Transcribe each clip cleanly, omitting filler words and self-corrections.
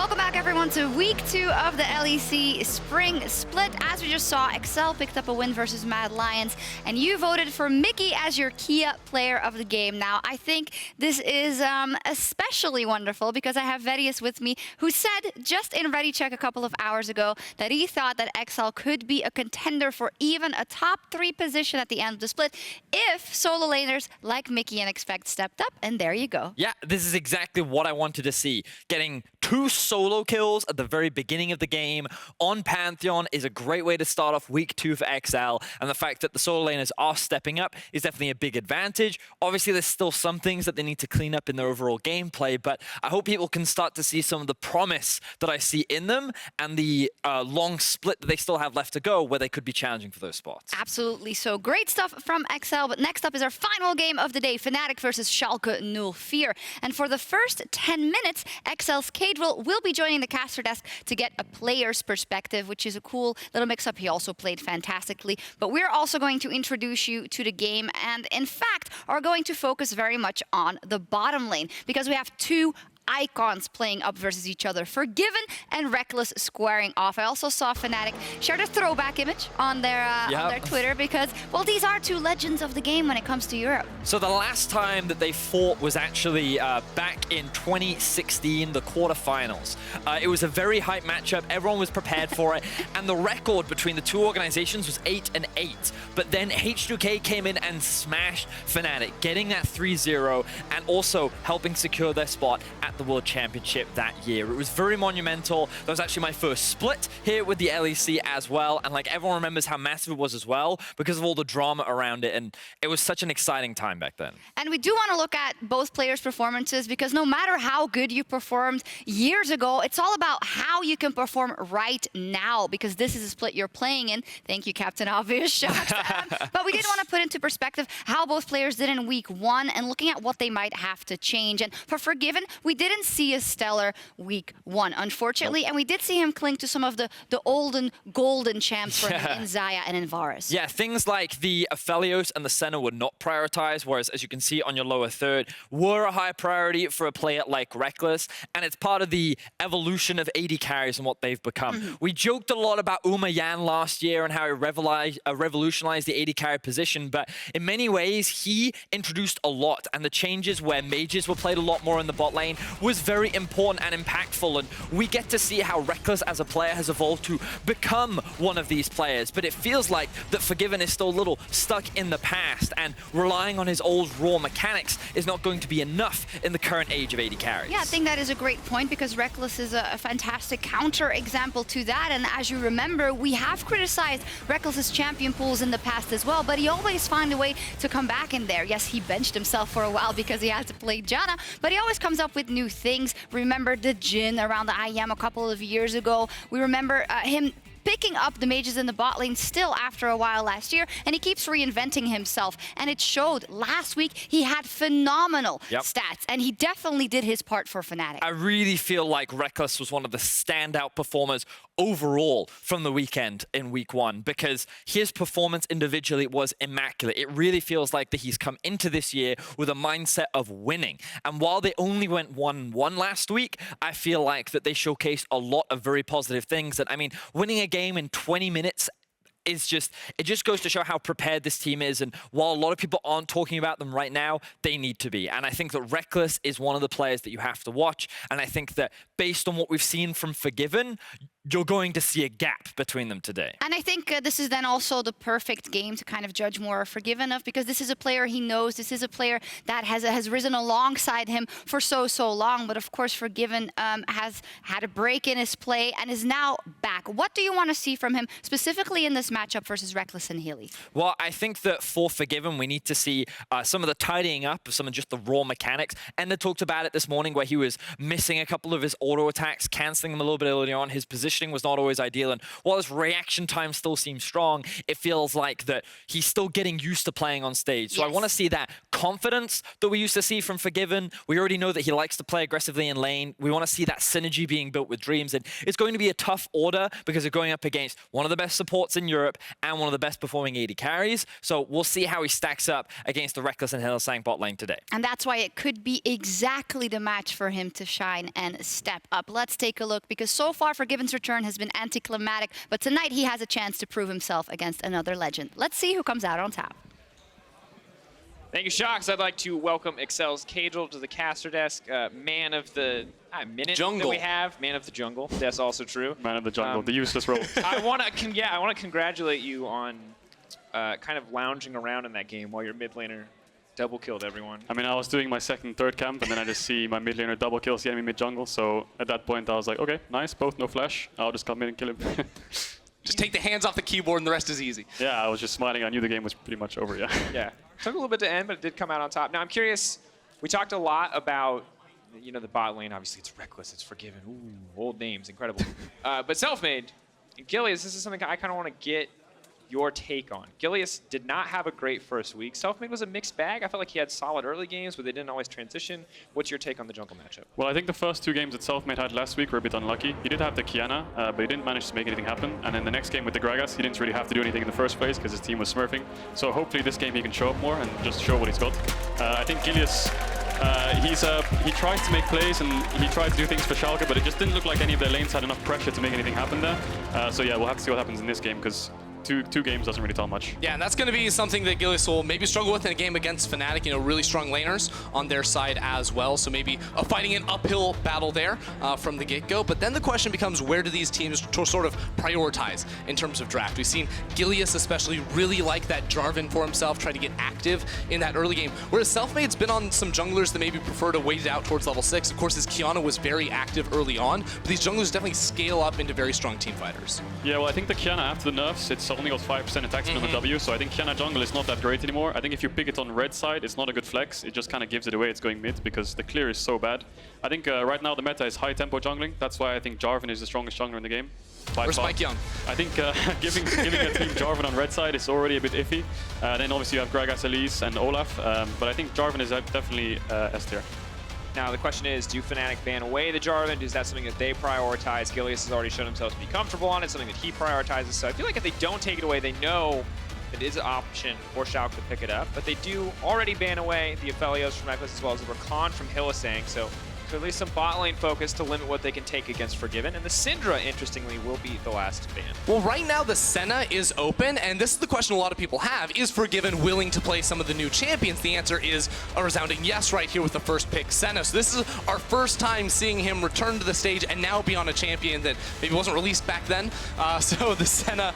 Welcome back, everyone, to week 2 of the LEC Spring Split. As we just saw, Excel picked up a win versus Mad Lions, and you voted for Mickey as your Kia player of the game. Now, I think this is especially wonderful because I have Vedius with me, who said just in Ready Check a couple of hours ago that he thought that Excel could be a contender for even a top 3 position at the end of the split if solo laners like Mickey and Expect stepped up, and there you go. Yeah, this is exactly what I wanted to see. Getting 2 solo kills at the very beginning of the game on Pantheon is a great way to start off week 2 for XL, and the fact that the solo laners are stepping up is definitely a big advantage. Obviously, there's still some things that they need to clean up in their overall gameplay, but I hope people can start to see some of the promise that I see in them and the long split that they still have left to go where they could be challenging for those spots. Absolutely. So great stuff from XL, but next up is our final game of the day, Fnatic versus Schalke 04. And for the first 10 minutes, XL's Caedrel will be joining the caster desk to get a player's perspective, which is a cool little mix-up. He also played fantastically. But we're also going to introduce you to the game and, in fact, are going to focus very much on the bottom lane because we have 2 icons playing up versus each other, Forgiven and Rekkles squaring off. I also saw Fnatic share a throwback image on their Twitter because, well, these are 2 legends of the game when it comes to Europe. So the last time that they fought was actually back in 2016, the quarterfinals. It was a very hype matchup. Everyone was prepared for it. And the record between the 2 organizations was 8-8. But then H2K came in and smashed Fnatic, getting that 3-0 and also helping secure their spot at the World Championship that year. It was very monumental. That was actually my first split here with the LEC as well. And like everyone remembers how massive it was as well because of all the drama around it. And it was such an exciting time back then. And we do want to look at both players' performances because no matter how good you performed years ago, it's all about how you can perform right now because this is a split you're playing in. Thank you, Captain Obvious. Sjokz. But we did want to put into perspective how both players did in week 1 and looking at what they might have to change. And for Forgiven, we didn't see a stellar week 1, unfortunately, and we did see him cling to some of the olden golden champs for him in Xayah and in Varus. Yeah, things like the Aphelios and the Senna were not prioritized, whereas as you can see on your lower third, were a high priority for a player like Rekkles, and it's part of the evolution of AD carries and what they've become. We joked a lot about Umayan last year and how he revolutionized the AD carry position, but in many ways, he introduced a lot, and the changes where mages were played a lot more in the bot lane was very important and impactful, and we get to see how Rekkles as a player has evolved to become one of these players. But it feels like that Forgiven is still a little stuck in the past, and relying on his old raw mechanics is not going to be enough in the current age of AD carries. Yeah, I think that is a great point because Rekkles is a fantastic counter example to that. And as you remember, we have criticized Rekkles' champion pools in the past as well, but he always found a way to come back in there. Yes, he benched himself for a while because he had to play Janna, but he always comes up with new things. Remember the Jhin around the IEM a couple of years ago. We remember him picking up the mages in the bot lane still after a while last year, and he keeps reinventing himself. And it showed last week he had phenomenal stats, and he definitely did his part for Fnatic. I really feel like Rekkles was one of the standout performers overall from the weekend in week 1 because his performance individually was immaculate. It really feels like that he's come into this year with a mindset of winning. And while they only went 1-1 last week, I feel like that they showcased a lot of very positive things. And I mean, winning a game in 20 minutes is just goes to show how prepared this team is. And while a lot of people aren't talking about them right now, they need to be. And I think that Rekkles is one of the players that you have to watch. And I think that based on what we've seen from Forgiven, you're going to see a gap between them today. And I think this is then also the perfect game to kind of judge more Forgiven of, because this is a player he knows. This is a player that has risen alongside him for so long. But of course, Forgiven has had a break in his play and is now back. What do you want to see from him specifically in this matchup versus Rekkles and Hyli? Well, I think that for Forgiven, we need to see some of the tidying up of some of just the raw mechanics. And they talked about it this morning where he was missing a couple of his auto attacks, canceling them a little bit earlier on. His position positioning was not always ideal. And while his reaction time still seems strong, it feels like that he's still getting used to playing on stage. So I want to see that confidence that we used to see from Forgiven. We already know that he likes to play aggressively in lane. We want to see that synergy being built with Dreams. And it's going to be a tough order because they're going up against one of the best supports in Europe and one of the best performing AD carries. So we'll see how he stacks up against the Rekkles and Hylissang bot lane today. And that's why it could be exactly the match for him to shine and step up. Let's take a look, because so far Forgiven's return has been anticlimactic, but tonight he has a chance to prove himself against another legend. Let's see who comes out on top. Thank you, Sjokz. I'd like to welcome Excel's Caedrel to the caster desk. Man of the minute jungle. That we have. Man of the jungle. That's also true. Man of the jungle, the useless role. I want to congratulate you on kind of lounging around in that game while your mid laner double killed everyone. I mean, I was doing my second, third camp, and then I just see my mid laner double kills the enemy mid jungle. So at that point, I was like, okay, nice, both no flash. I'll just come in and kill him. Just take the hands off the keyboard and the rest is easy. Yeah, I was just smiling. I knew the game was pretty much over, yeah. Yeah. Took a little bit to end, but it did come out on top. Now, I'm curious, we talked a lot about, you know, the bot lane. Obviously, it's Rekkles, it's Forgiven. Ooh, old names, incredible. But Selfmade, Gilius, this is something I kind of want to get your take on. Gilius did not have a great first week. Selfmade was a mixed bag. I felt like he had solid early games, but they didn't always transition. What's your take on the jungle matchup? Well, I think the first two games that Selfmade had last week were a bit unlucky. He did have the Qiyana, but he didn't manage to make anything happen. And then the next game with the Gragas, he didn't really have to do anything in the first place because his team was smurfing. So hopefully this game he can show up more and just show what he's got. I think Gilius, he tries to make plays and he tried to do things for Schalke, but it just didn't look like any of their lanes had enough pressure to make anything happen there. So yeah, we'll have to see what happens in this game because two games doesn't really tell much. Yeah, and that's going to be something that Gilius will maybe struggle with in a game against Fnatic. You know, really strong laners on their side as well. So maybe fighting an uphill battle there from the get-go. But then the question becomes, where do these teams sort of prioritize in terms of draft? We've seen Gilius especially really like that Jarvan for himself, try to get active in that early game. Whereas Selfmade's been on some junglers that maybe prefer to wait it out towards level 6. Of course, his Qiyana was very active early on, but these junglers definitely scale up into very strong team fighters. Yeah, well, I think the Qiyana after the nerfs, it's only got 5% attack speed on the W, so I think Qiyana jungle is not that great anymore. I think if you pick it on red side, it's not a good flex. It just kind of gives it away it's going mid because the clear is so bad. I think right now the meta is high tempo jungling. That's why I think Jarvan is the strongest jungler in the game. Or Spike Young. I think giving a team Jarvan on red side is already a bit iffy. Then obviously you have Gragas, Elise, and Olaf, but I think Jarvan is definitely S tier. Now, the question is, do Fnatic ban away the Jarvan? Is that something that they prioritize? Gilius has already shown himself to be comfortable on it, something that he prioritizes. So I feel like if they don't take it away, they know it is an option for Schalke to pick it up. But they do already ban away the Aphelios from Rekkles as well as the Rakan from Hylissang. So clearly some bot lane focus to limit what they can take against Forgiven. And the Syndra, interestingly, will be the last ban. Well, right now the Senna is open, and this is the question a lot of people have. Is Forgiven willing to play some of the new champions? The answer is a resounding yes right here with the first pick, Senna. So this is our first time seeing him return to the stage and now be on a champion that maybe wasn't released back then. So the Senna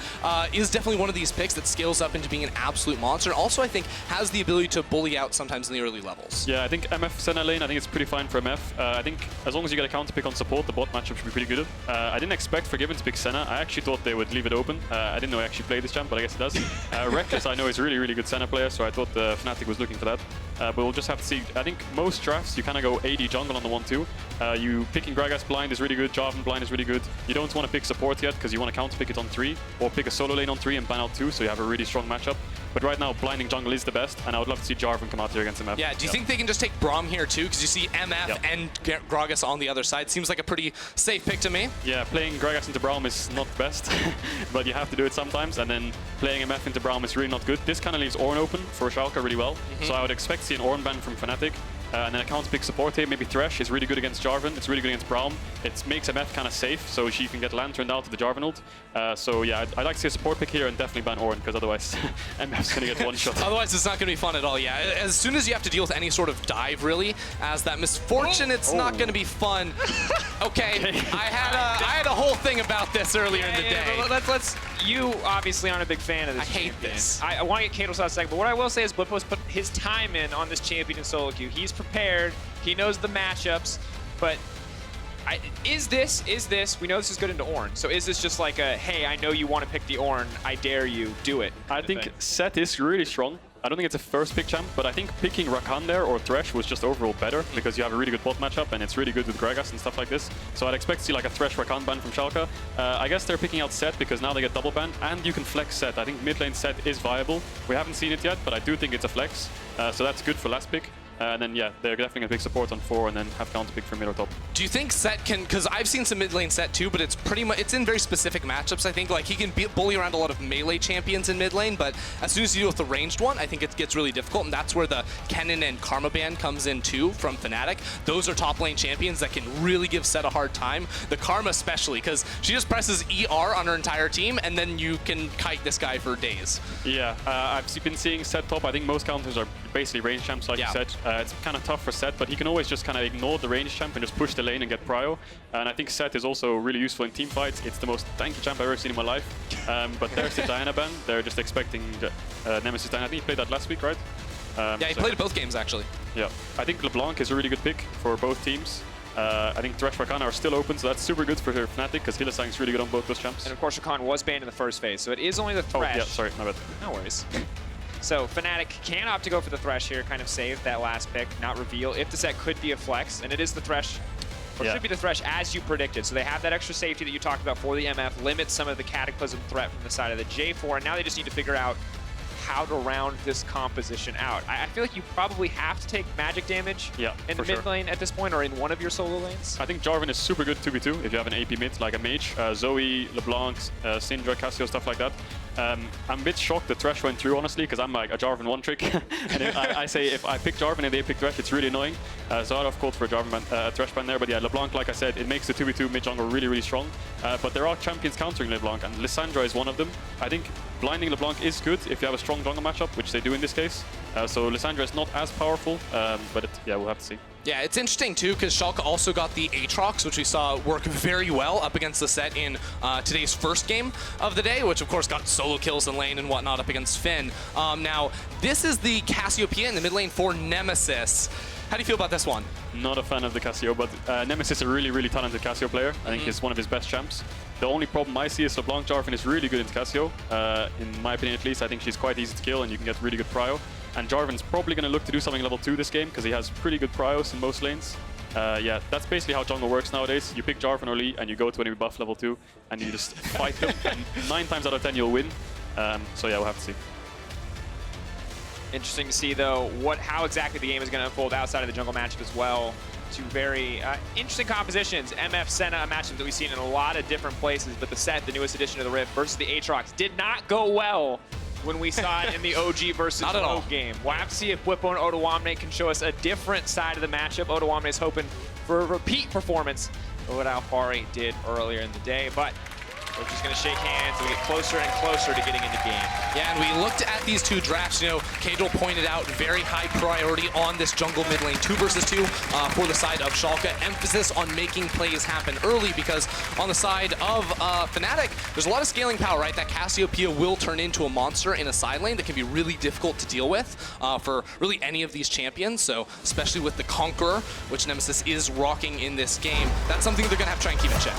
is definitely one of these picks that scales up into being an absolute monster. And also, I think, has the ability to bully out sometimes in the early levels. Yeah, I think MF Senna lane, I think it's pretty fine for MF. I think as long as you get a counter pick on support, the bot matchup should be pretty good. I didn't expect Forgiven to pick Senna. I actually thought they would leave it open. I didn't know he actually played this champ, but I guess he does. Rekkles, I know, is a really, really good Senna player, so I thought Fnatic was looking for that. But we'll just have to see. I think most drafts, you kind of go AD jungle on the 1-2. You picking Gragas blind is really good, Jarvan blind is really good. You don't want to pick support yet, because you want to counter pick it on 3, or pick a solo lane on 3 and ban out 2, so you have a really strong matchup. But right now, blinding jungle is the best, and I would love to see Jarvan come out here against MF. Yeah, do you think they can just take Braum here too? Because you see MF and Gragas on the other side. Seems like a pretty safe pick to me. Yeah, playing Gragas into Braum is not best, but you have to do it sometimes, and then playing MF into Braum is really not good. This kind of leaves Ornn open for Schalke really well, so I would expect to see an Ornn ban from Fnatic. And then a counter pick support here, maybe Thresh is really good against Jarvan, it's really good against Braum. It makes MF kind of safe, so she can get lanterned out to the Jarvan ult. So yeah, I'd like to see a support pick here and definitely ban Ornn, because otherwise MF's going to get one shot. Otherwise it's not going to be fun at all, yeah. As soon as you have to deal with any sort of dive, really, as that misfortune, it's not going to be fun. Okay, I had a whole thing about this earlier in the day. You obviously aren't a big fan of this. I hate this. I want to get Caedrel's out second, but what I will say is Bwipo's put his time in on this champion in solo queue. He's prepared. He knows the matchups, but is this, we know this is good into Ornn, so is this just like a, hey, I know you want to pick the Ornn, I dare you, do it? I think Sett is really strong. I don't think it's a first pick champ, but I think picking Rakan there or Thresh was just overall better because you have a really good bot matchup and it's really good with Gragas and stuff like this. So I'd expect to see like a Thresh Rakan ban from Schalke. I guess they're picking out Sett because now they get double ban and you can flex Sett. I think mid lane Sett is viable. We haven't seen it yet, but I do think it's a flex. So that's good for last pick. And then, yeah, they're definitely going to pick support on 4 and then have counter pick for mid or top. Do you think Sett can, because I've seen some mid lane Sett too, but it's pretty much, it's in very specific matchups. I think like he can bully around a lot of melee champions in mid lane, but as soon as you deal with the ranged one, I think it gets really difficult, and that's where the Kennen and Karma ban comes in too from Fnatic. Those are top lane champions that can really give Sett a hard time. The Karma especially, because she just presses ER on her entire team, and then you can kite this guy for days. Yeah, I've been seeing Sett top. I think most counters are basically range champs, like you said. It's kind of tough for Sett, but he can always just kind of ignore the range champ and just push the lane and get prio. And I think Sett is also really useful in team fights. It's the most tanky champ I've ever seen in my life. But there's the Diana ban. They're just expecting Nemesis Diana. I think he played that last week, right? Yeah, he played both games actually. Yeah, I think LeBlanc is a really good pick for both teams. I think Thresh Rakan are still open, so that's super good for Fnatic because Hylissang is really good on both those champs. And of course, Rakan was banned in the first phase, so it is only the Thresh. Oh, yeah, sorry, my bad. No worries. So Fnatic can opt to go for the Thresh here, kind of save that last pick, not reveal if the Sett could be a flex, and it is the Thresh, or should be the Thresh as you predicted. So they have that extra safety that you talked about for the MF, limits some of the Cataclysm threat from the side of the J4, and now they just need to figure out how to round this composition out. I feel like you probably have to take magic damage in the mid lane at this point, or in one of your solo lanes. I think Jarvan is super good 2v2 if you have an AP mid, like a mage. Zoe, LeBlanc, Syndra, Cassio, stuff like that. I'm a bit shocked that Thresh went through, honestly, because I'm like a Jarvan one trick. And I say if I pick Jarvan and they pick Thresh, it's really annoying. So I'd have called for a Jarvan Thresh ban there. But yeah, LeBlanc, like I said, it makes the 2v2 mid jungle really, really strong. But there are champions countering LeBlanc, and Lissandra is one of them. I think blinding LeBlanc is good if you have a strong jungle matchup, which they do in this case. So Lissandra is not as powerful, but yeah, we'll have to see. Yeah, it's interesting too, because Schalke also got the Aatrox, which we saw work very well up against the Sett in today's first game of the day, which of course got solo kills in lane and whatnot up against Finn. Now, this is the Cassiopeia in the mid lane for Nemesis. How do you feel about this one? Not a fan of the Cassio, but Nemesis is a really, really talented Cassio player. I think he's one of his best champs. The only problem I see is LeBlanc Jarvan is really good in Cassio. In my opinion, at least, I think she's quite easy to kill and you can get really good prio. And Jarvan's probably going to look to do something level 2 this game because he has pretty good prios in most lanes. Yeah, that's basically how jungle works nowadays. You pick Jarvan or Lee and you go to enemy buff level 2 and you just fight them. And 9 times out of 10 you'll win. So yeah, we'll have to see. Interesting to see, though, how exactly the game is going to unfold outside of the jungle matchup as well. Two very interesting compositions. MF Senna, a matchup that we've seen in a lot of different places, but the Sett, the newest addition to the Rift, versus the Aatrox, did not go well when we saw it in the OG versus Rogue game. We'll have to see if Bwipo and Odoamne can show us a different side of the matchup. Odoamne is hoping for a repeat performance of what Alfari did earlier in the day, but we're just going to shake hands and we get closer and closer to getting into game. Yeah, and we looked at these two drafts. You know, Caedrel pointed out very high priority on this jungle mid lane 2 versus 2 for the side of Schalke. Emphasis on making plays happen early because on the side of Fnatic, there's a lot of scaling power, right? That Cassiopeia will turn into a monster in a side lane that can be really difficult to deal with for really any of these champions. So especially with the Conqueror, which Nemesis is rocking in this game, that's something they're going to have to try and keep in check.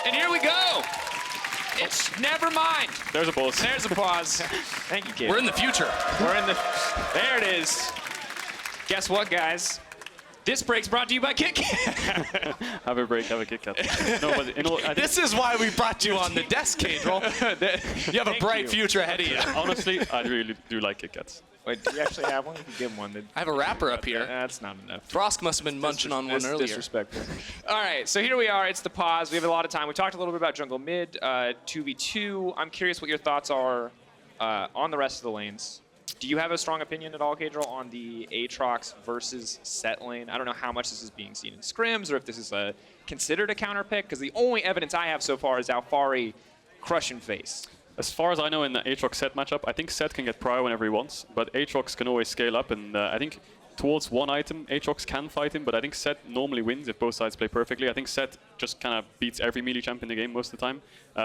And here we go. It's never mind. There's a pause. There's a pause. Thank you, kid. We're in the future. We're in the. There it is. Guess what, guys? This break's brought to you by Kit Kat. Have a break, have a Kit Kat. No, but in all, This is why we brought you on the desk, Caedrel. You have a bright future ahead of you. Honestly, I really do like Kit Kats. Wait, do you actually have one? You can give him one. I have a wrapper up here. That's not enough. Frost must have been munching on one earlier. Disrespectful. All right, so here we are. It's the pause. We have a lot of time. We talked a little bit about jungle mid, 2v2. I'm curious what your thoughts are on the rest of the lanes. Do you have a strong opinion at all, Caedrel, on the Aatrox versus Sett lane? I don't know how much this is being seen in scrims or if this is considered a counter pick, because the only evidence I have so far is Alfari crushing face. As far as I know in the Aatrox Sett matchup, I think Sett can get prio whenever he wants, but Aatrox can always scale up, and I think towards one item, Aatrox can fight him, but I think Sett normally wins if both sides play perfectly. I think Sett just kind of beats every melee champ in the game most of the time.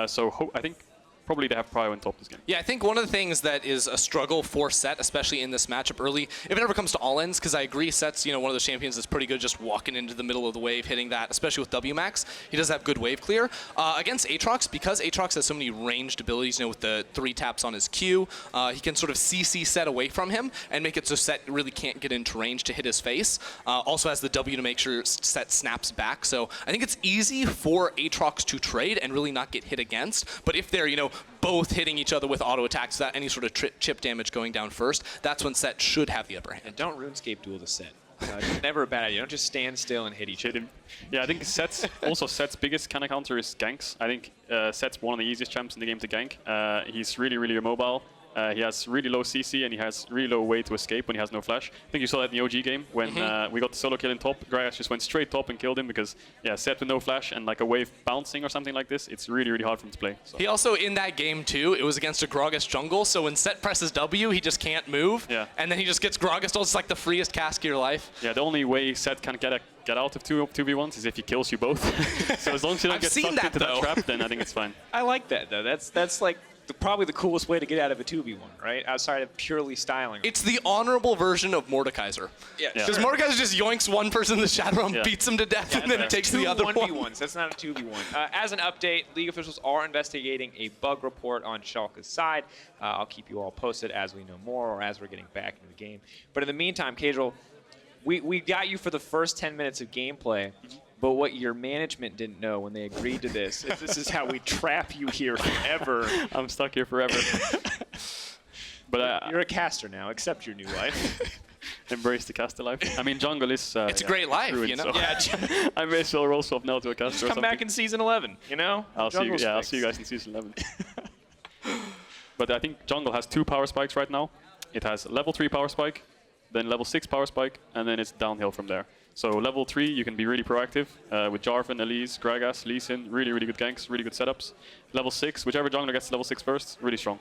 So I think probably they have prio in top this game. Yeah, I think one of the things that is a struggle for Sett, especially in this matchup early, if it ever comes to all-ins, because I agree Sett's one of those champions that's pretty good just walking into the middle of the wave, hitting that, especially with WMAX. He does have good wave clear. Against Aatrox, because Aatrox has so many ranged abilities, with the 3 taps on his Q, he can sort of CC Sett away from him and make it so Sett really can't get into range to hit his face. Also has the W to make sure Sett snaps back. So I think it's easy for Aatrox to trade and really not get hit against. But if they're, both hitting each other with auto attacks without any sort of chip damage going down first, that's when Sett should have the upper hand. And don't RuneScape duel the Sett. It's never a bad idea. Don't just stand still and hit each other. Yeah, I think Sett's biggest kind of counter is ganks. I think Sett's one of the easiest champs in the game to gank. He's really, really immobile. He has really low CC and he has really low way to escape when he has no flash. I think you saw that in the OG game when we got the solo kill in top. Gragas just went straight top and killed him because, Sett with no flash and like a wave bouncing or something like this, it's really, really hard for him to play. So. He also, in that game too, it was against a Gragas jungle, so when Sett presses W, he just can't move. Yeah. And then he just gets Gragas. It's like the freest cast of your life. Yeah, the only way Sett can get out of 2v1s is if he kills you both. So as long as you don't get stuck into that trap, then I think it's fine. I like that, though. That's like probably the coolest way to get out of a 2v1, right? Outside of purely styling. It's the honorable version of Mordekaiser. Yeah. Because Mordekaiser just yoinks one person in the shadow realm, beats him to death, and then takes the other 1v1s. That's not a 2v1. As an update, League officials are investigating a bug report on Schalke's side. I'll keep you all posted as we know more or as we're getting back into the game. But in the meantime, Caedrel, we got you for the first 10 minutes of gameplay. But what your management didn't know when they agreed to this is this is how we trap you here forever. I'm stuck here forever. But you're a caster now. Accept your new life. Embrace the caster life. I mean, jungle is... it's a great life, ruined, So. Yeah. I may as well roll swap now to a caster. Come back in Season 11, I'll see you guys in Season 11. But I think jungle has 2 power spikes right now. It has level 3 power spike, then level 6 power spike, and then it's downhill from there. So level 3, you can be really proactive with Jarvan, Elise, Gragas, Lee Sin, really, really good ganks, really good setups. Level 6, whichever jungler gets to level 6 first, really strong.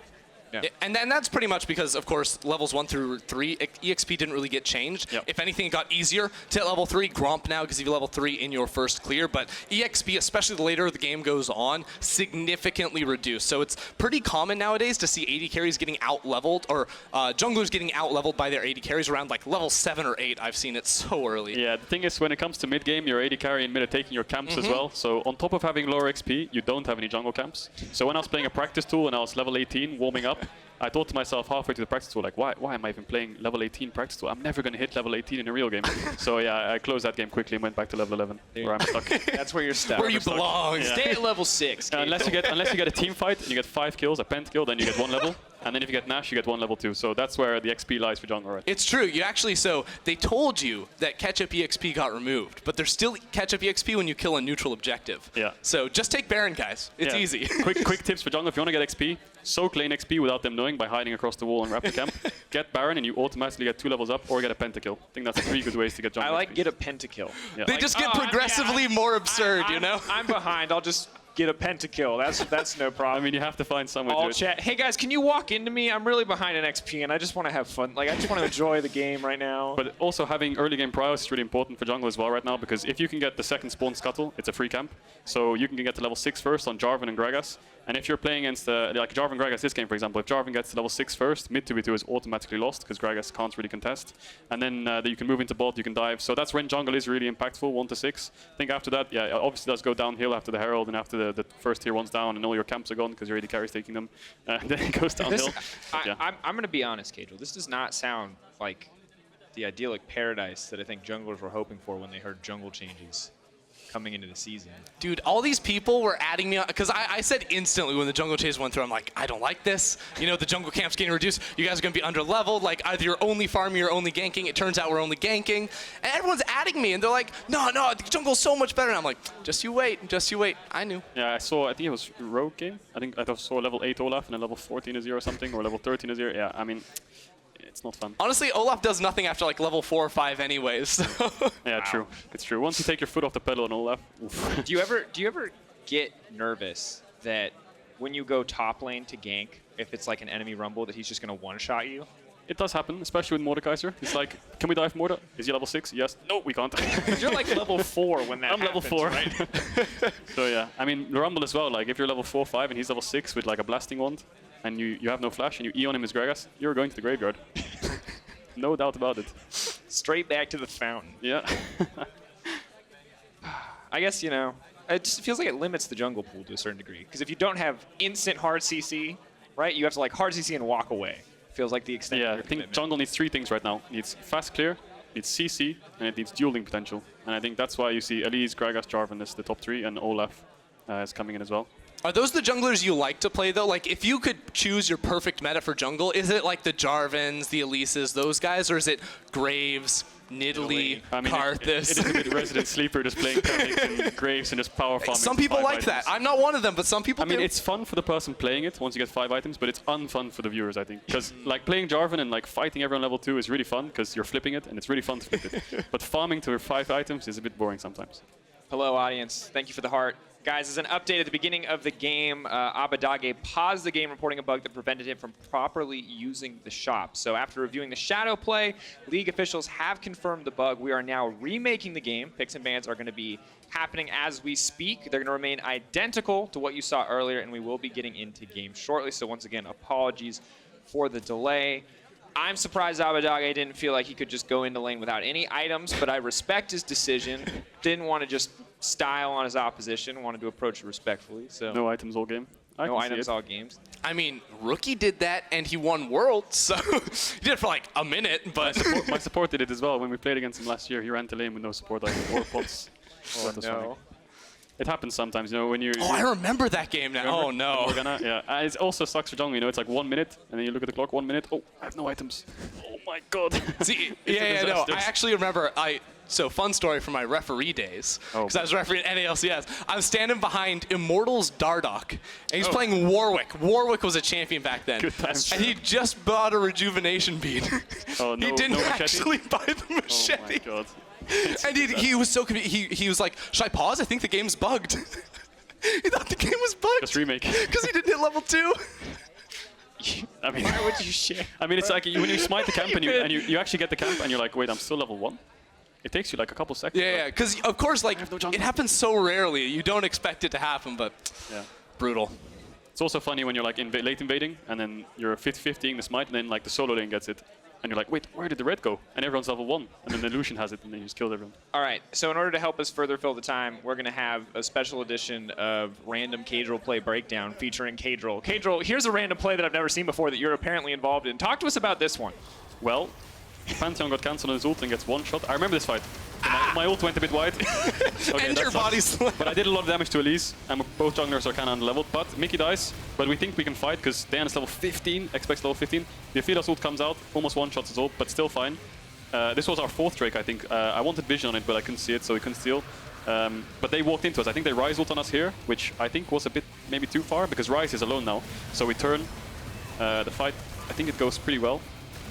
Yeah. And then that's pretty much because, of course, levels 1 through 3, EXP didn't really get changed. Yep. If anything, it got easier to hit level 3. Gromp now gives you level 3 in your first clear, but EXP, especially the later the game goes on, significantly reduced. So it's pretty common nowadays to see AD carries getting out-leveled, or junglers getting out-leveled by their AD carries around like level 7 or 8. I've seen it so early. Yeah, the thing is, when it comes to mid-game, your AD carry in mid are taking your camps as well. So on top of having lower XP, you don't have any jungle camps. So when I was playing a practice tool and I was level 18, warming up, I thought to myself halfway to the practice tool, like, why am I even playing level 18 practice tool? I'm never going to hit level 18 in a real game. So yeah, I closed that game quickly and went back to level 11, where I'm stuck. That's where you're stuck. Where you belong. Yeah. Stay at level 6. Unless you get a team fight and you get 5 kills, a pentakill, then you get 1 level. And then if you get Nash, you get 1 level 2. So that's where the XP lies for jungle, right? It's true. You actually, so they told you that catch-up EXP got removed, but there's still catch-up EXP when you kill a neutral objective. Yeah. So just take Baron, guys. It's easy. quick tips for jungle. If you want to get XP, soak lane XP without them knowing by hiding across the wall and wrap the camp. Get Baron and you automatically get 2 levels up, or get a pentakill. I think that's 3 good ways to get jungle I like XP. get a pentakill. Yeah. They just get progressively more absurd, you know? I'm behind. I'll just get a pentakill. That's no problem. I mean, you have to find some way I'll to chat. Hey guys, can you walk into me? I'm really behind in XP and I just want to have fun. Like I just want to enjoy the game right now. But also having early game prio is really important for jungle as well right now, because if you can get the second spawn scuttle, it's a free camp. So you can get to level 6 first on Jarvan and Gragas. And if you're playing against like Jarvan Gragas this game, for example, if Jarvan gets to level 6 first, mid 2v2 is automatically lost because Gragas can't really contest. And then you can move into bot, you can dive. So that's when jungle is really impactful, 1 to 6. I think after that, yeah, obviously it does go downhill after the Herald and after the first tier 1's down and all your camps are gone because your AD carry's taking them. Then it goes downhill. I'm going to be honest, Caedrel. This does not sound like the idyllic paradise that I think junglers were hoping for when they heard jungle changes coming into the season. Dude, all these people were adding me on, because I said instantly when the jungle chase went through, I'm like, I don't like this. You know, the jungle camp's getting reduced. You guys are going to be under-leveled. Like, either you're only farming or only ganking. It turns out we're only ganking. And everyone's adding me, and they're like, no, the jungle's so much better. And I'm like, just you wait. I knew. Yeah, I think it was Rogue game. I saw level 8 Olaf and a level 14 Azir or something, or level 13 Azir. Yeah, I mean, it's not fun. Honestly, Olaf does nothing after like level 4 or 5 anyways. So. Yeah, true. It's true. Once you take your foot off the pedal on Olaf. Do you ever get nervous that when you go top lane to gank, if it's like an enemy rumble, that he's just going to one-shot you? It does happen, especially with Mordekaiser. It's like, can we dive Morde? Is he level 6? Yes. No, we can't. You're like level 4 when that I'm level happens, 4. right? So yeah, I mean, the Rumble as well, like if you're level 4, 5 and he's level 6 with like a blasting wand, and you have no flash and you E on him as Gragas, you're going to the graveyard. No doubt about it. Straight back to the fountain. Yeah. I guess, you know, it just feels like it limits the jungle pool to a certain degree. Because if you don't have instant hard CC, right, you have to like hard CC and walk away. Feels like the extent of Yeah, your I think commitment. jungle needs 3 things right now. It needs fast clear, it needs CC, and it needs dueling potential. And I think that's why you see Elise, Gragas, Jarvan as the top 3, and Olaf is coming in as well. Are those the junglers you like to play, though? Like, if you could choose your perfect meta for jungle, is it like the Jarvans, the Elises, those guys, or is it Graves, Nidalee, I mean, Karthus? it is a bit Resident Sleeper just playing Kha'Zix and Graves and just power farming. Some people 5 like that. items. I'm not one of them, but some people I mean, do. it's fun for the person playing it once you get 5 items, but it's unfun for the viewers, I think. Because like playing Jarvan and like fighting everyone level 2 is really fun because you're flipping it and it's really fun to flip it. But farming to 5 items is a bit boring sometimes. Hello, audience. Thank you for the heart. Guys, as an update at the beginning of the game, Abbedagge paused the game reporting a bug that prevented him from properly using the shop. So after reviewing the shadow play, League officials have confirmed the bug. We are now remaking the game. Picks and bans are going to be happening as we speak. They're going to remain identical to what you saw earlier, and we will be getting into game shortly. So once again, apologies for the delay. I'm surprised Abbedagge didn't feel like he could just go into lane without any items, but I respect his decision. Didn't want to just style on his opposition, wanted to approach it respectfully. So No items all game. no items all games. I mean, Rookie did that, and he won Worlds, so he did it for like a minute, but... My support did it as well. When we played against him last year, he ran to lane with no support items or pots. So that was funny. It happens sometimes, you know, when you... Oh, I remember that game now. Oh, no. Morgana? Yeah, it also sucks for jungle, you know, it's like 1 minute, and then you look at the clock, 1 minute, oh, I have no items. Oh my god. See, It's a yeah, no, disaster. I actually remember, so fun story from my referee days, because I was refereeing at NALCS. I was standing behind Immortals Dardoch, and he's playing Warwick. Warwick was a champion back then. Good times. And he just bought a rejuvenation bead. Oh, no, he didn't no machete? actually buy the machete. Oh my god. And he was so confused. He was like, should I pause? I think the game's bugged. He thought the game was bugged. Just remake. Because he didn't hit level 2. I mean, Why would you share? I mean, it's like when you smite the camp and you actually get the camp and you're like, wait, I'm still level 1? It takes you like a couple seconds. Yeah, because of course, like, no jungle. it happens so rarely. You don't expect it to happen, but Yeah. brutal. It's also funny when you're like late invading and then you're 50-50ing the smite and then like the solo lane gets it. And you're like, wait, where did the red go? And everyone's level 1. And then the Lucian has it and then you just killed everyone. All right, so in order to help us further fill the time, we're going to have a special edition of Random Caedrel Play Breakdown featuring Caedrel. Caedrel, here's a random play that I've never seen before that you're apparently involved in. Talk to us about this one. Well, Pantheon got cancelled on his ult and gets 1 shot. I remember this fight. So my ult went a bit wide. Okay, And that your sucks. body slammed. But I did a lot of damage to Elise, and both junglers are kind of underleveled. But Mickey dies, but we think we can fight because Dayan is level 15, expects level 15. The Aphelios ult comes out, almost 1-shots his ult, but still fine. This was our 4th Drake, I think. I wanted vision on it, but I couldn't see it, so we couldn't steal. But they walked into us. I think they Rise ult on us here, which I think was a bit maybe too far, because Rise is alone now. So we turn the fight. I think it goes pretty well,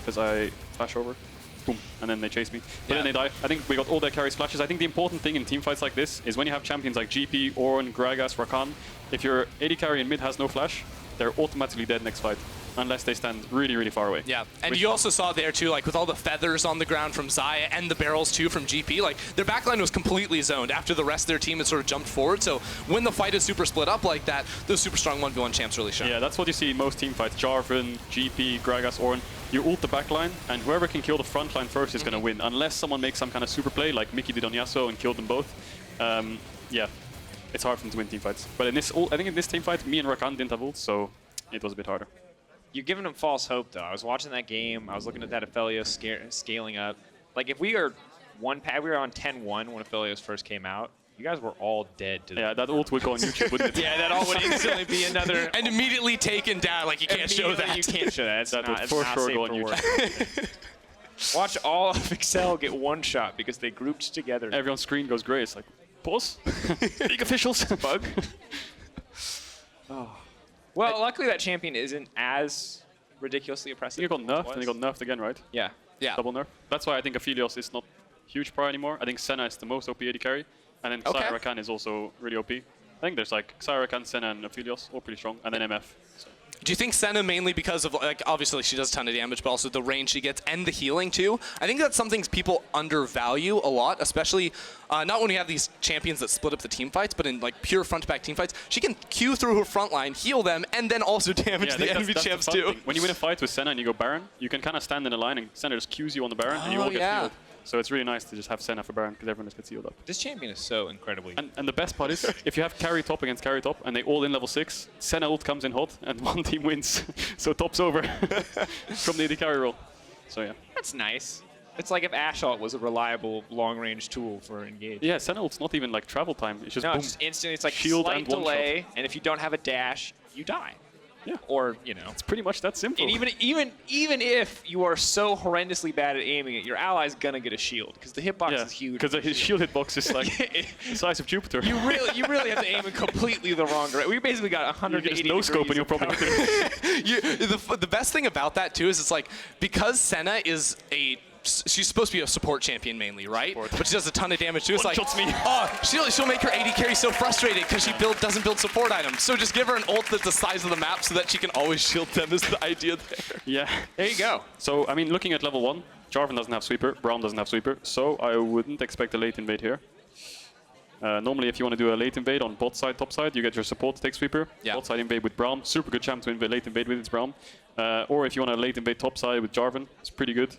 because I flash over. Boom, and then they chase me. But then they die. I think we got all their carry splashes. I think the important thing in teamfights like this is when you have champions like GP, Ornn, Gragas, Rakan, if your AD carry in mid has no flash, they're automatically dead next fight, unless they stand really, really far away. Yeah, and you also saw there too, like with all the feathers on the ground from Xayah and the barrels too from GP, like their backline was completely zoned after the rest of their team had sort of jumped forward. So when the fight is super split up like that, those super strong 1v1 champs really shine. Yeah, that's what you see in most teamfights. Jarvan, GP, Gragas, Ornn. You ult the backline, and whoever can kill the front line first is going to win, unless someone makes some kind of super play, like Mickey did on Yasuo and killed them both. Yeah, it's hard for them to win teamfights. But in this, I think in this teamfight, me and Rakan didn't have ults, so it was a bit harder. You're giving them false hope, though. I was watching that game. I was looking at that Aphelios scaling up. Like, if we are we were on 10-1 when Aphelios first came out. You guys were all dead to Yeah, that ult would go on YouTube, wouldn't it? Yeah, that all would instantly be another... And immediately taken down, like you can't show that. You can't show that. It's That not, would it's for not sure safe go on for YouTube. work. Watch all of Excel get 1 shot because they grouped together. Everyone's screen goes grey. It's like, pause. League officials. Bug. Well, luckily that champion isn't as ridiculously I oppressive. think it got nerfed, as and it got nerfed again, right? Yeah. Yeah. Double nerf. That's why I think Aphelios is not huge pro anymore. I think Senna is the most OP AD carry. And then Okay. Rakan is also really OP. I think there's like Rakan, Senna, and Aphelios, all pretty strong. And then MF. So. Do you think Senna mainly because of, like, obviously she does a ton of damage, but also the range she gets and the healing too? I think that's something people undervalue a lot, especially not when you have these champions that split up the team fights, but in like pure front-to-back team fights, she can Q through her front line, heal them, and then also damage the enemy champs too. When you win a fight with Senna and you go Baron, you can kind of stand in a line and Senna just Qs you on the Baron and you all get healed. So it's really nice to just have Senna for Baron because everyone just gets healed up. This champion is so incredibly... And the best part is, if you have carry top against carry top and they all in level 6, Senna ult comes in hot and one team wins. So top's over from the AD carry roll. So yeah. That's nice. It's like if Assault was a reliable long-range tool for engage. Yeah, Senna ult's not even like travel time. It's just boom. It's just instantly. It's like shield slight and one delay, shot. and if you don't have a dash, you die. Yeah. Or, you know. It's pretty much that simple. And even if you are so horrendously bad at aiming it, your ally's gonna get a shield because the hitbox is huge. Because his shield hitbox is like the size of Jupiter. You really have to aim in completely the wrong direction. We basically got 180 no scope and you'll probably the best thing about that too is it's like because Senna is she's supposed to be a support champion mainly, right? But she does a ton of damage too. It's like, she'll make her AD carry so frustrated because she doesn't build support items. So just give her an ult that's the size of the map so that she can always shield them is the idea there. Yeah. There you go. So, I mean, looking at level 1, Jarvan doesn't have sweeper, Braum doesn't have sweeper, so I wouldn't expect a late invade here. Normally, if you want to do a late invade on bot side, top side, you get your support to take sweeper. Yeah. Bot side invade with Braum, super good champ to late invade with its Braum. Or if you want to late invade top side with Jarvan, it's pretty good.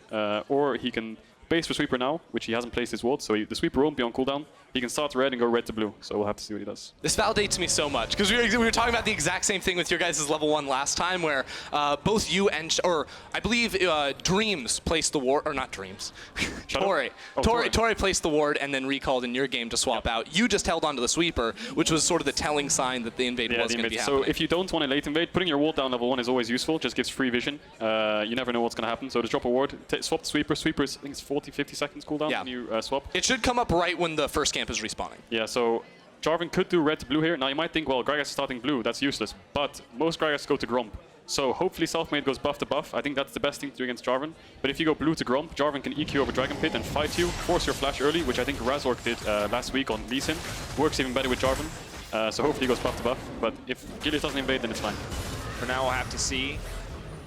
Or he can base for sweeper now, which he hasn't placed his ward, so the sweeper won't be on cooldown. He can start red and go red to blue, so we'll have to see what he does. This validates me so much, because we were talking about the exact same thing with your guys' level 1 last time, where both you and, or I believe Dreams placed the ward, or not Dreams, Tori placed the ward and then recalled in your game to swap out. You just held on to the sweeper, which was sort of the telling sign that the invade was going to be happening. So if you don't want to late invade, putting your ward down level 1 is always useful, just gives free vision. You never know what's going to happen, so just drop a ward, swap the sweeper. Sweeper is, I think it's 40-50 seconds cooldown when you swap. It should come up right when the first camp is respawning. Yeah, so Jarvan could do red to blue here. Now you might think, well, Gragas is starting blue, that's useless. But most Gragas go to Gromp. So hopefully Selfmade goes buff to buff. I think that's the best thing to do against Jarvan. But if you go blue to Gromp, Jarvan can EQ over Dragon Pit and fight you, force your flash early, which I think Razork did last week on Lee Sin. Works even better with Jarvan. So hopefully he goes buff to buff. But if Gilius doesn't invade, then it's fine. For now, we'll have to see.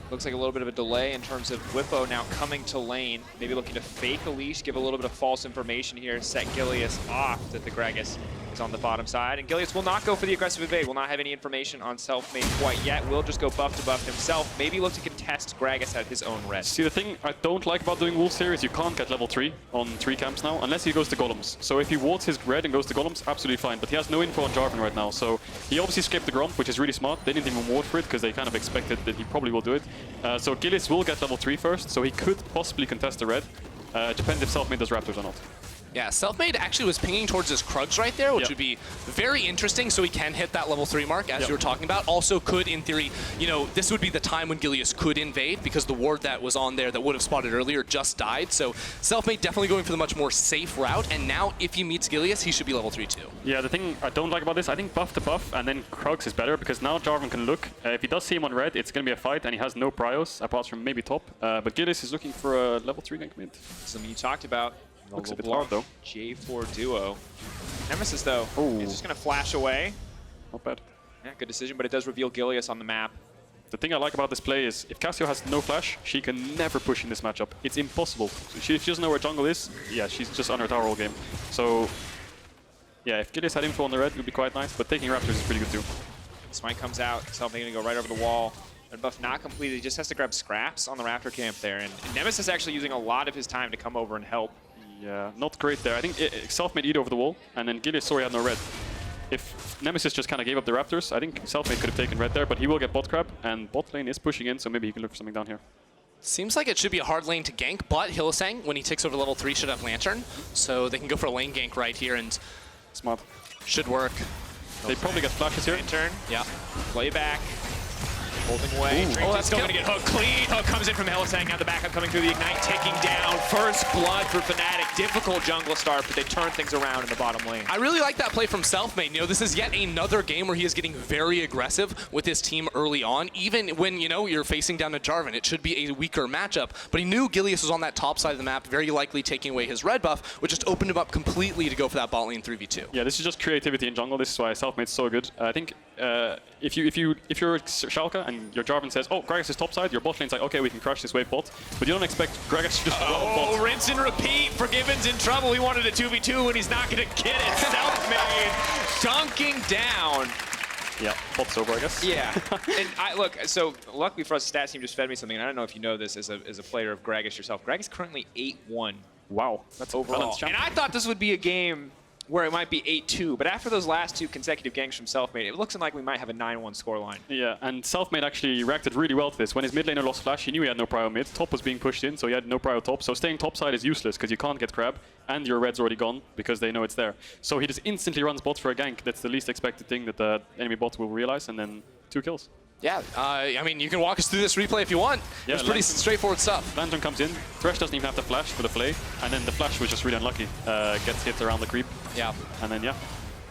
Looks like a little bit of a delay in terms of Bwipo now coming to lane. Maybe looking to fake a leash, give a little bit of false information here, set Gilius off that the Gragas is on the bottom side. And Gilius will not go for the aggressive invade, will not have any information on Selfmade quite yet. Will just go buff to buff himself. Maybe look to contest Gragas at his own red. See, the thing I don't like about doing Wolves here is you can't get level 3 on 3 camps now, unless he goes to Golems. So if he wards his red and goes to Golems, absolutely fine. But he has no info on Jarvan right now, so he obviously skipped the Gromp, which is really smart. They didn't even ward for it, because they kind of expected that he probably will do it. So Gilius will get level 3 first, so he could possibly contest the red. Depends if Selfmade does Raptors or not. Yeah, Selfmade actually was pinging towards his Krugs right there, which would be very interesting, so he can hit that level 3 mark, as you were talking about. Also could, in theory, you know, this would be the time when Gilius could invade, because the ward that was on there that would have spotted earlier just died. So Selfmade definitely going for the much more safe route, and now if he meets Gilius, he should be level 3 too. Yeah, the thing I don't like about this, I think buff to buff and then Krugs is better, because now Jarvan can look. If he does see him on red, it's going to be a fight, and he has no prios, apart from maybe top. But Gilius is looking for a level 3 gank mid. Something you talked about. Looks a bit hard though. J4 duo. Nemesis though, is just going to flash away. Not bad. Yeah, good decision, but it does reveal Gilius on the map. The thing I like about this play is, if Cassio has no flash, she can never push in this matchup. It's impossible. If she doesn't know where jungle is, yeah, she's just on her tower all game. So, yeah, if Gilius had info on the red, it would be quite nice, but taking Raptors is pretty good too. Smite comes out, Selfmade going to go right over the wall. Red buff not completed, he just has to grab scraps on the Raptor camp there. And Nemesis actually using a lot of his time to come over and help. Yeah, not great there. I think Selfmade eat over the wall, and then Gilius sorry had no red. If Nemesis just kind of gave up the Raptors, I think Selfmade could have taken red there, but he will get bot crab, and bot lane is pushing in, so maybe he can look for something down here. Seems like it should be a hard lane to gank, but Hylissang, when he takes over level 3, should have Lantern, so they can go for a lane gank right here, and smart. Should work. They probably get flashes here. Lantern, yeah. Play back. Holding away. Oh, that's still going to get hooked. Clean hook comes in from Hylissang. Now the backup coming through the Ignite, taking down. First blood for Fnatic. Difficult jungle start, but they turn things around in the bottom lane. I really like that play from Selfmade. You know, this is yet another game where he is getting very aggressive with his team early on. Even when, you know, you're facing down to Jarvan, it should be a weaker matchup. But he knew Gilius was on that top side of the map, very likely taking away his red buff, which just opened him up completely to go for that bot lane 3v2. Yeah, this is just creativity in jungle. This is why Selfmade's so good. I think if you're Schalke and your Jarvan says, oh, Gragas is topside, your bot lane's like, okay, we can crush this wave bot, but you don't expect Gragas to just Oh, rinse and repeat. Forgiven's in trouble. He wanted a 2v2 and he's not going to get it. Selfmade dunking down. Yeah, bot's over, I guess. Yeah, and look, so luckily for us, the stats team just fed me something, and I don't know if you know this as a player of Gragas yourself. Gragas currently 8-1. Wow, that's overall. And I thought this would be a game where it might be 8-2, but after those last 2 consecutive ganks from Selfmade, it looks like we might have a 9-1 scoreline. Yeah, and Selfmade actually reacted really well to this. When his mid laner lost flash, he knew he had no prio mid. Top was being pushed in, so he had no prio top. So staying topside is useless because you can't get crab, and your red's already gone because they know it's there. So he just instantly runs bot for a gank. That's the least expected thing that the enemy bot will realize, and then 2 kills. Yeah, I mean, you can walk us through this replay if you want. Yeah, it's pretty straightforward stuff. Lantern comes in, Thresh doesn't even have the flash for the play, and then the flash was just really unlucky. Gets hit around the creep. Yeah. And then, yeah,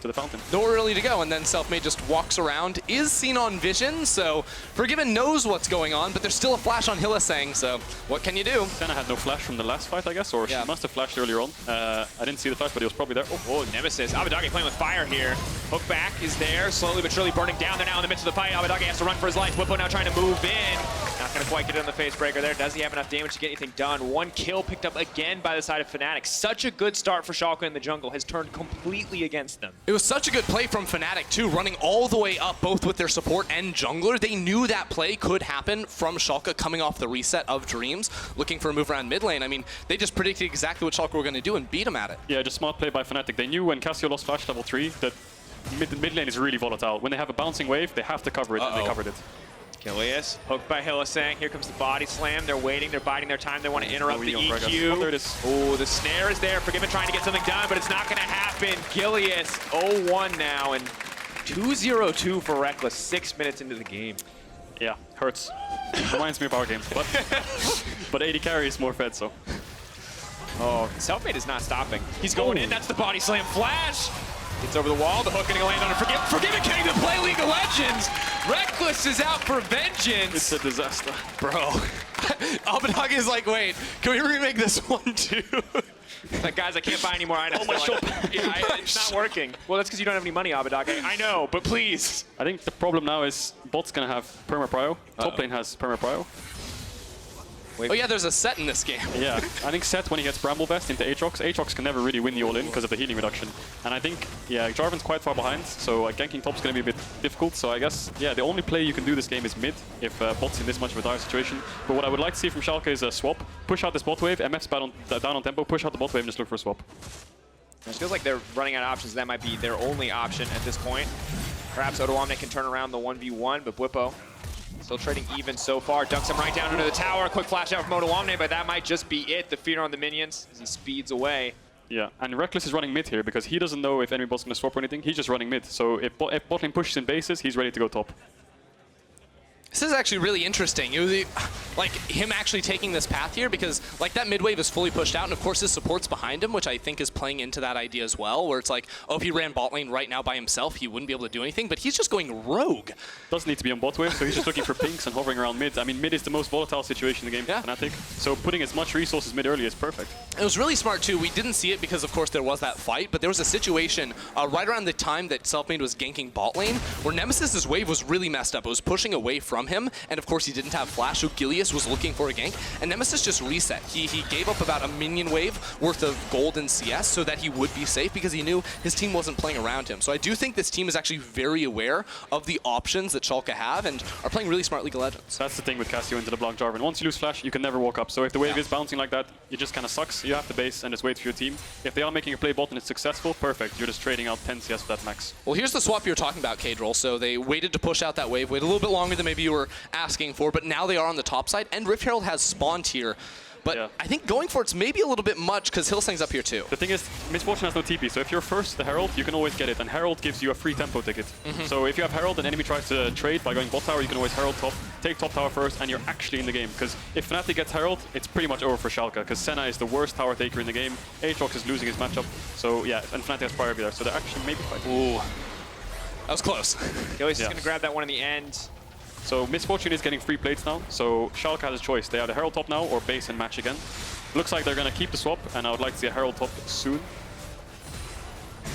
to the fountain. Nowhere really to go, and then Selfmade just walks around, is seen on vision, so Forgiven knows what's going on, but there's still a flash on Hylissang, so what can you do? Senna had no flash from the last fight, I guess, or yeah. She must have flashed earlier on. I didn't see the flash, but he was probably there. Oh, Nemesis. Abbedagge playing with fire here. Hook back is there, slowly but surely burning down. They're now in the midst of the fight. Abbedagge has to run for his life. Bwipo now trying to move in. Not going to quite get it on the face breaker there. Does he have enough damage to get anything done? 1 kill picked up again by the side of Fnatic. Such a good start for Schalke in the jungle has turned completely against them. It was such a good play from Fnatic too, running all the way up both with their support and jungler. They knew that play could happen from Schalke coming off the reset of Dreams, looking for a move around mid lane. I mean, they just predicted exactly what Schalke were going to do and beat them at it. Yeah, just smart play by Fnatic. They knew when Cassio lost flash level 3 that mid lane is really volatile. When they have a bouncing wave, they have to cover it, and they covered it. Gilius, hooked by Hylissang. Here comes the body slam. They're waiting. They're biding their time. They want to interrupt the EQ. Oh, there it is. Oh, the snare is there. Forgiven trying to get something done, but it's not going to happen. Gilius 0-1 now, and 2-0-2 for Rekkles 6 minutes into the game. Yeah, hurts. Reminds me of our game. But AD carry is more fed, so. Oh, Selfmade is not stopping. He's going in. That's the body slam flash. Gets over the wall. The hook going to land on it. Forgiven can't even play League of Legends. Rekkles is out for vengeance. It's a disaster. Bro. Abbedagge is like, wait, can we remake this one too? Like, guys, I can't buy any more items. Oh, my shop. It's not working. Well, that's because you don't have any money, Abbedagge. I know, but please. I think the problem now is bot's going to have perma prio. Top lane has perma prio. Oh yeah, there's a Sett in this game. Yeah, I think Sett, when he gets Bramble Best into Aatrox, Aatrox can never really win the all-in because of the healing reduction. And I think, yeah, Jarvan's quite far behind, so ganking top's going to be a bit difficult. So I guess, yeah, the only play you can do this game is mid if bot's in this much of a dire situation. But what I would like to see from Schalke is a swap. Push out this bot wave, MF's down on tempo, push out the bot wave and just look for a swap. It feels like they're running out of options. That might be their only option at this point. Perhaps Odoamne can turn around the 1v1, but Bwipo still trading even so far. Dunks him right down into the tower. Quick flash out from Odoamne, but that might just be it. The fear on the minions as he speeds away. Yeah, and Rekkles is running mid here because he doesn't know if enemy bot's going to swap or anything. He's just running mid. So if bot lane pushes in bases, he's ready to go top. This is actually really interesting. It was like him actually taking this path here because like that mid wave is fully pushed out, and of course his support's behind him, which I think is playing into that idea as well, where it's like, oh, if he ran bot lane right now by himself, he wouldn't be able to do anything, but he's just going rogue. Doesn't need to be on bot wave, so he's just looking for pinks and hovering around mid. I mean, mid is the most volatile situation in the game for Fnatic, so putting as much resources mid early is perfect. It was really smart too. We didn't see it because of course there was that fight, but there was a situation right around the time that Selfmade was ganking bot lane where Nemesis's wave was really messed up. It was pushing away from him, and of course he didn't have flash, so Gilius was looking for a gank, and Nemesis just reset. He gave up about a minion wave worth of gold in CS so that he would be safe because he knew his team wasn't playing around him. So I do think this team is actually very aware of the options that Schalke have and are playing really smart League of Legends. That's the thing with Cassio into LeBlanc Jarvan. Once you lose flash, you can never walk up. So if the wave is bouncing like that, it just kind of sucks. You have to base and just wait for your team. If they are making a play bot and it's successful, perfect. You're just trading out 10 CS for that max. Well, here's the swap you were talking about, Caedrel. So they waited to push out that wave, waited a little bit longer than maybe you were asking for, but now they are on the top side, and Rift Herald has spawned here. But I think going for it's maybe a little bit much because Hylissang's up here too. The thing is, Misfortune has no TP, so if you're first the Herald, you can always get it, and Herald gives you a free tempo ticket. So if you have Herald and enemy tries to trade by going bot tower, you can always Herald top, take top tower first, and you're actually in the game. Because if Fnatic gets Herald, it's pretty much over for Schalke, because Senna is the worst tower taker in the game, Aatrox is losing his matchup, so yeah, and Fnatic has priority there, so they're actually maybe fighting. Ooh, that was close. Gilius is going to grab that one in the end. So Misfortune is getting free plates now, so Schalke has a choice. They have the Herald top now or base and match again. Looks like they're going to keep the swap, and I would like to see a Herald top soon.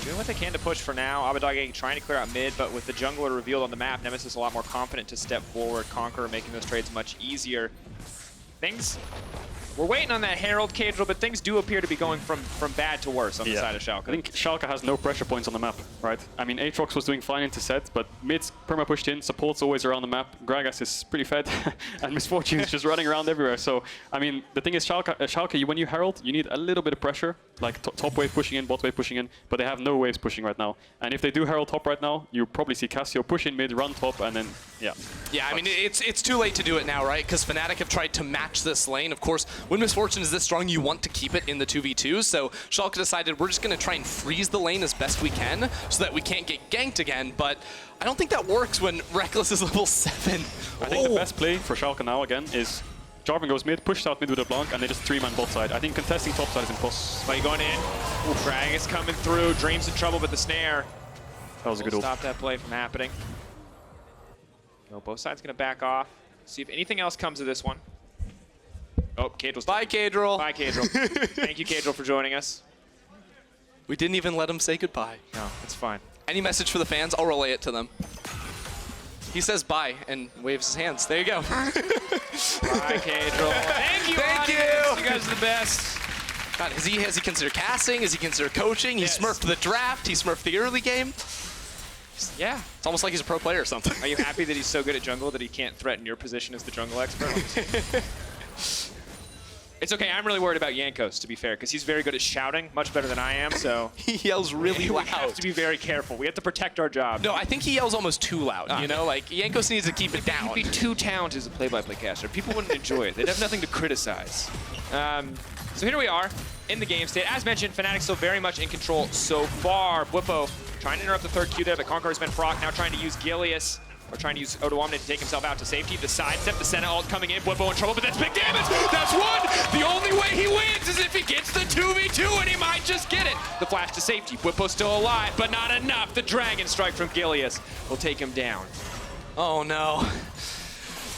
doing what they can to push for now. Abbedagge trying to clear out mid, but with the jungler revealed on the map, Nemesis a lot more confident to step forward. Conqueror making those trades much easier. We're waiting on that Herald Caedrel, but things do appear to be going from bad to worse on the side of Schalke. I think Schalke has no pressure points on the map, right? I mean, Aatrox was doing fine into Sett, but mid's perma pushed in, support's always around the map. Gragas is pretty fed, and Misfortune is just running around everywhere. So, I mean, the thing is, Schalke, when you Herald, you need a little bit of pressure, like top wave pushing in, bot wave pushing in, but they have no waves pushing right now. And if they do Herald top right now, you probably see Cassio push in mid, run top, and then, yeah. Yeah, I mean, it's too late to do it now, right? Because Fnatic have tried to match this lane. Of course, when Misfortune is this strong, you want to keep it in the 2v2. So Schalke decided we're just going to try and freeze the lane as best we can so that we can't get ganked again. But I don't think that works when Rekkles is level 7. I think the best play for Schalke now, again, is Jarvan goes mid, pushes out mid with LeBlanc, and they just 3-man bot side. I think contesting top side is impossible. But going in. Ooh, Gragas coming through. Dream's in trouble, but the snare That was a good ult. Stop that play from happening. No, both sides going to back off. See if anything else comes of this one. Oh, Caedrel's Bye, Caedrel. Bye, Caedrel. Thank you, Caedrel, for joining us. We didn't even let him say goodbye. No, it's fine. Any message for the fans? I'll relay it to them. He says bye and waves his hands. There you go. Bye, Caedrel. Thank you, Thank audience. you. You guys are the best. God, has he considered casting? Has he considered coaching? Yes. He smurfed the draft. He smurfed the early game. Yeah. It's almost like he's a pro player or something. Are you happy that he's so good at jungle that he can't threaten your position as the jungle expert? It's okay. I'm really worried about Jankos, to be fair, because he's very good at shouting, much better than I am, so... He yells really we loud. have to be very careful. We have to protect our job. No, I think he yells almost too loud, you know? Like, Jankos needs to keep it down. He'd be too talented as a play-by-play caster. People wouldn't enjoy it. They'd have nothing to criticize. So here we are in the game state. As mentioned, Fnatic still very much in control so far. Bwipo trying to interrupt the third Q there, but Conqueror's been proc, now trying to use Gilius. Or trying to use Odoamne to take himself out to safety. The sidestep, the Senna ult coming in. Bwipo in trouble, but that's big damage. That's one. The only way he wins is if he gets the 2v2, and he might just get it. The flash to safety. Bwipo still alive, but not enough. The Dragon Strike from Gilius will take him down. Oh, no.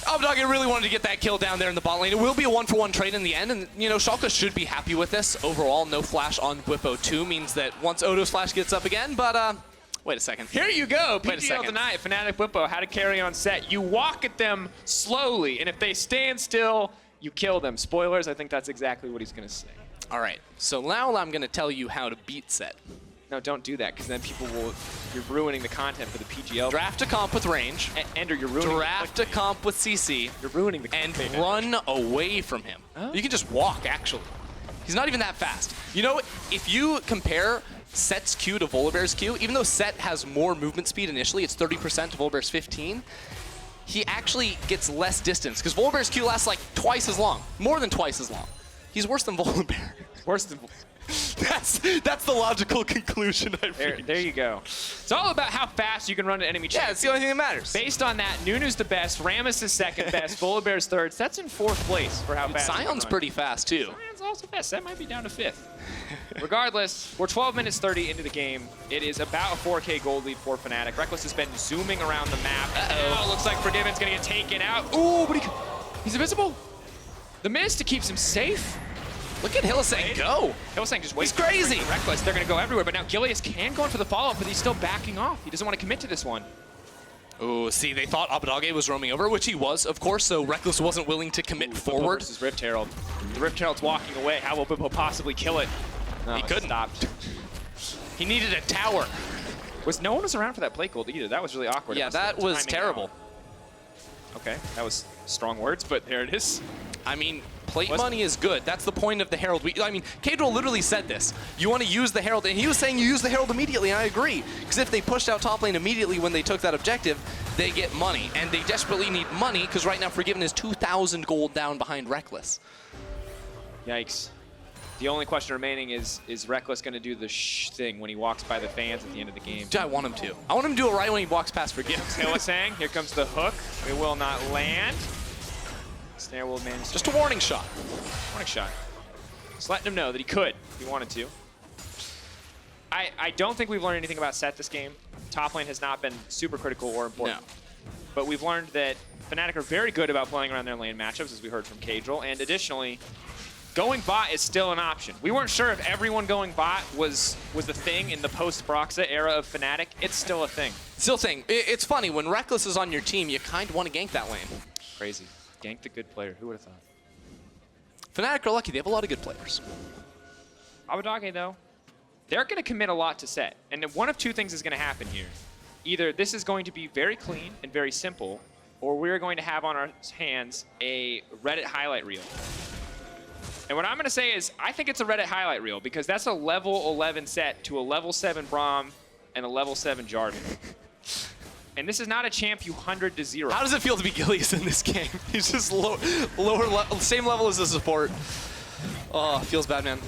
Abbedagge really wanted to get that kill down there in the bot lane. It will be a 1-for-1 trade in the end, and, you know, Schalke should be happy with this. Overall, no flash on Bwipo 2 means that once Odo's flash gets up again, but, wait a second. Here you go. Wait a PGL second. tonight. Fnatic Bwipo, how to carry on Sett. You walk at them slowly, and if they stand still, you kill them. Spoilers, I think that's exactly what he's going to say. All right, so now I'm going to tell you how to beat Sett. No, don't do that, because then people will... You're ruining the content for the PGL. Draft a comp with range. Ender, you're ruining Draft a comp with CC. You're ruining the And content. run away from him. Oh. You can just walk, actually. He's not even that fast. You know, if you compare Sett's Q to Volibear's Q, even though Sett has more movement speed initially, it's 30% to Volibear's 15, he actually gets less distance, because Volibear's Q lasts like twice as long, more than twice as long. He's worse than Volibear. Worse than... That's the logical conclusion I've reached. There you go. It's all about how fast you can run an enemy champion. Yeah, it's the only thing that matters. Based on that, Nunu's the best, Rammus is second best, Volibear's third. Sett's in fourth place for how fast. Sion's pretty fast, too. Sion's also fast. That might be down to fifth. Regardless, we're 12 minutes 30 into the game. It is about a 4K gold lead for Fnatic. Rekkles has been zooming around the map. Now looks like Forgiven's going to get taken out. Ooh, but he's invisible. The mist keeps him safe. Look at Hylissang go. Hylissang just waits. He's crazy. Rekkles, they're going to go everywhere, but now Gilius can go in for the follow-up, but he's still backing off. He doesn't want to commit to this one. Oh, see, they thought Abbedagge was roaming over, which he was, of course, so Rekkles wasn't willing to commit forward. Versus Rift Herald. The Rift Herald's walking away. How will Bwipo possibly kill it? No, He couldn't. Stopped. He needed a tower. No one was around for that plate gold either. That was really awkward. Yeah, that was terrible. Okay, that was strong words, but there it is. I mean, plate money is good. That's the point of the Herald. I mean, Caedrel literally said this. You want to use the Herald, and he was saying you use the Herald immediately, and I agree. Because if they pushed out top lane immediately when they took that objective, they get money. And they desperately need money, because right now Forgiven is 2,000 gold down behind Rekkles. Yikes. The only question remaining is Rekkles going to do the thing when he walks by the fans at the end of the game? I want him to. I want him to do it right when he walks past Forgiven. Hylissang, here comes the hook. It will not land. Snare will manage. Just a warning shot. Warning shot. Just letting him know that he could if he wanted to. I don't think we've learned anything about Sett this game. Top lane has not been super critical or important. No. But we've learned that Fnatic are very good about playing around their lane matchups, as we heard from Caedrel. And additionally, going bot is still an option. We weren't sure if everyone going bot was the thing in the post-Broxa era of Fnatic. It's still a thing. Still a thing. It's funny, when Rekkles is on your team, you kind of want to gank that lane. Crazy. Gank the good player. Who would have thought? Fnatic are lucky. They have a lot of good players. Abbedagge, though, they're going to commit a lot to Sett. And one of two things is going to happen here. Either this is going to be very clean and very simple, or we're going to have on our hands a Reddit highlight reel. And what I'm going to say is, I think it's a Reddit highlight reel, because that's a level 11 Sett to a level 7 Braum and a level 7 Jarvan. And this is not a champ you 100 to 0. How does it feel to be Gilius in this game? He's just same level as the support. Oh, feels bad, man.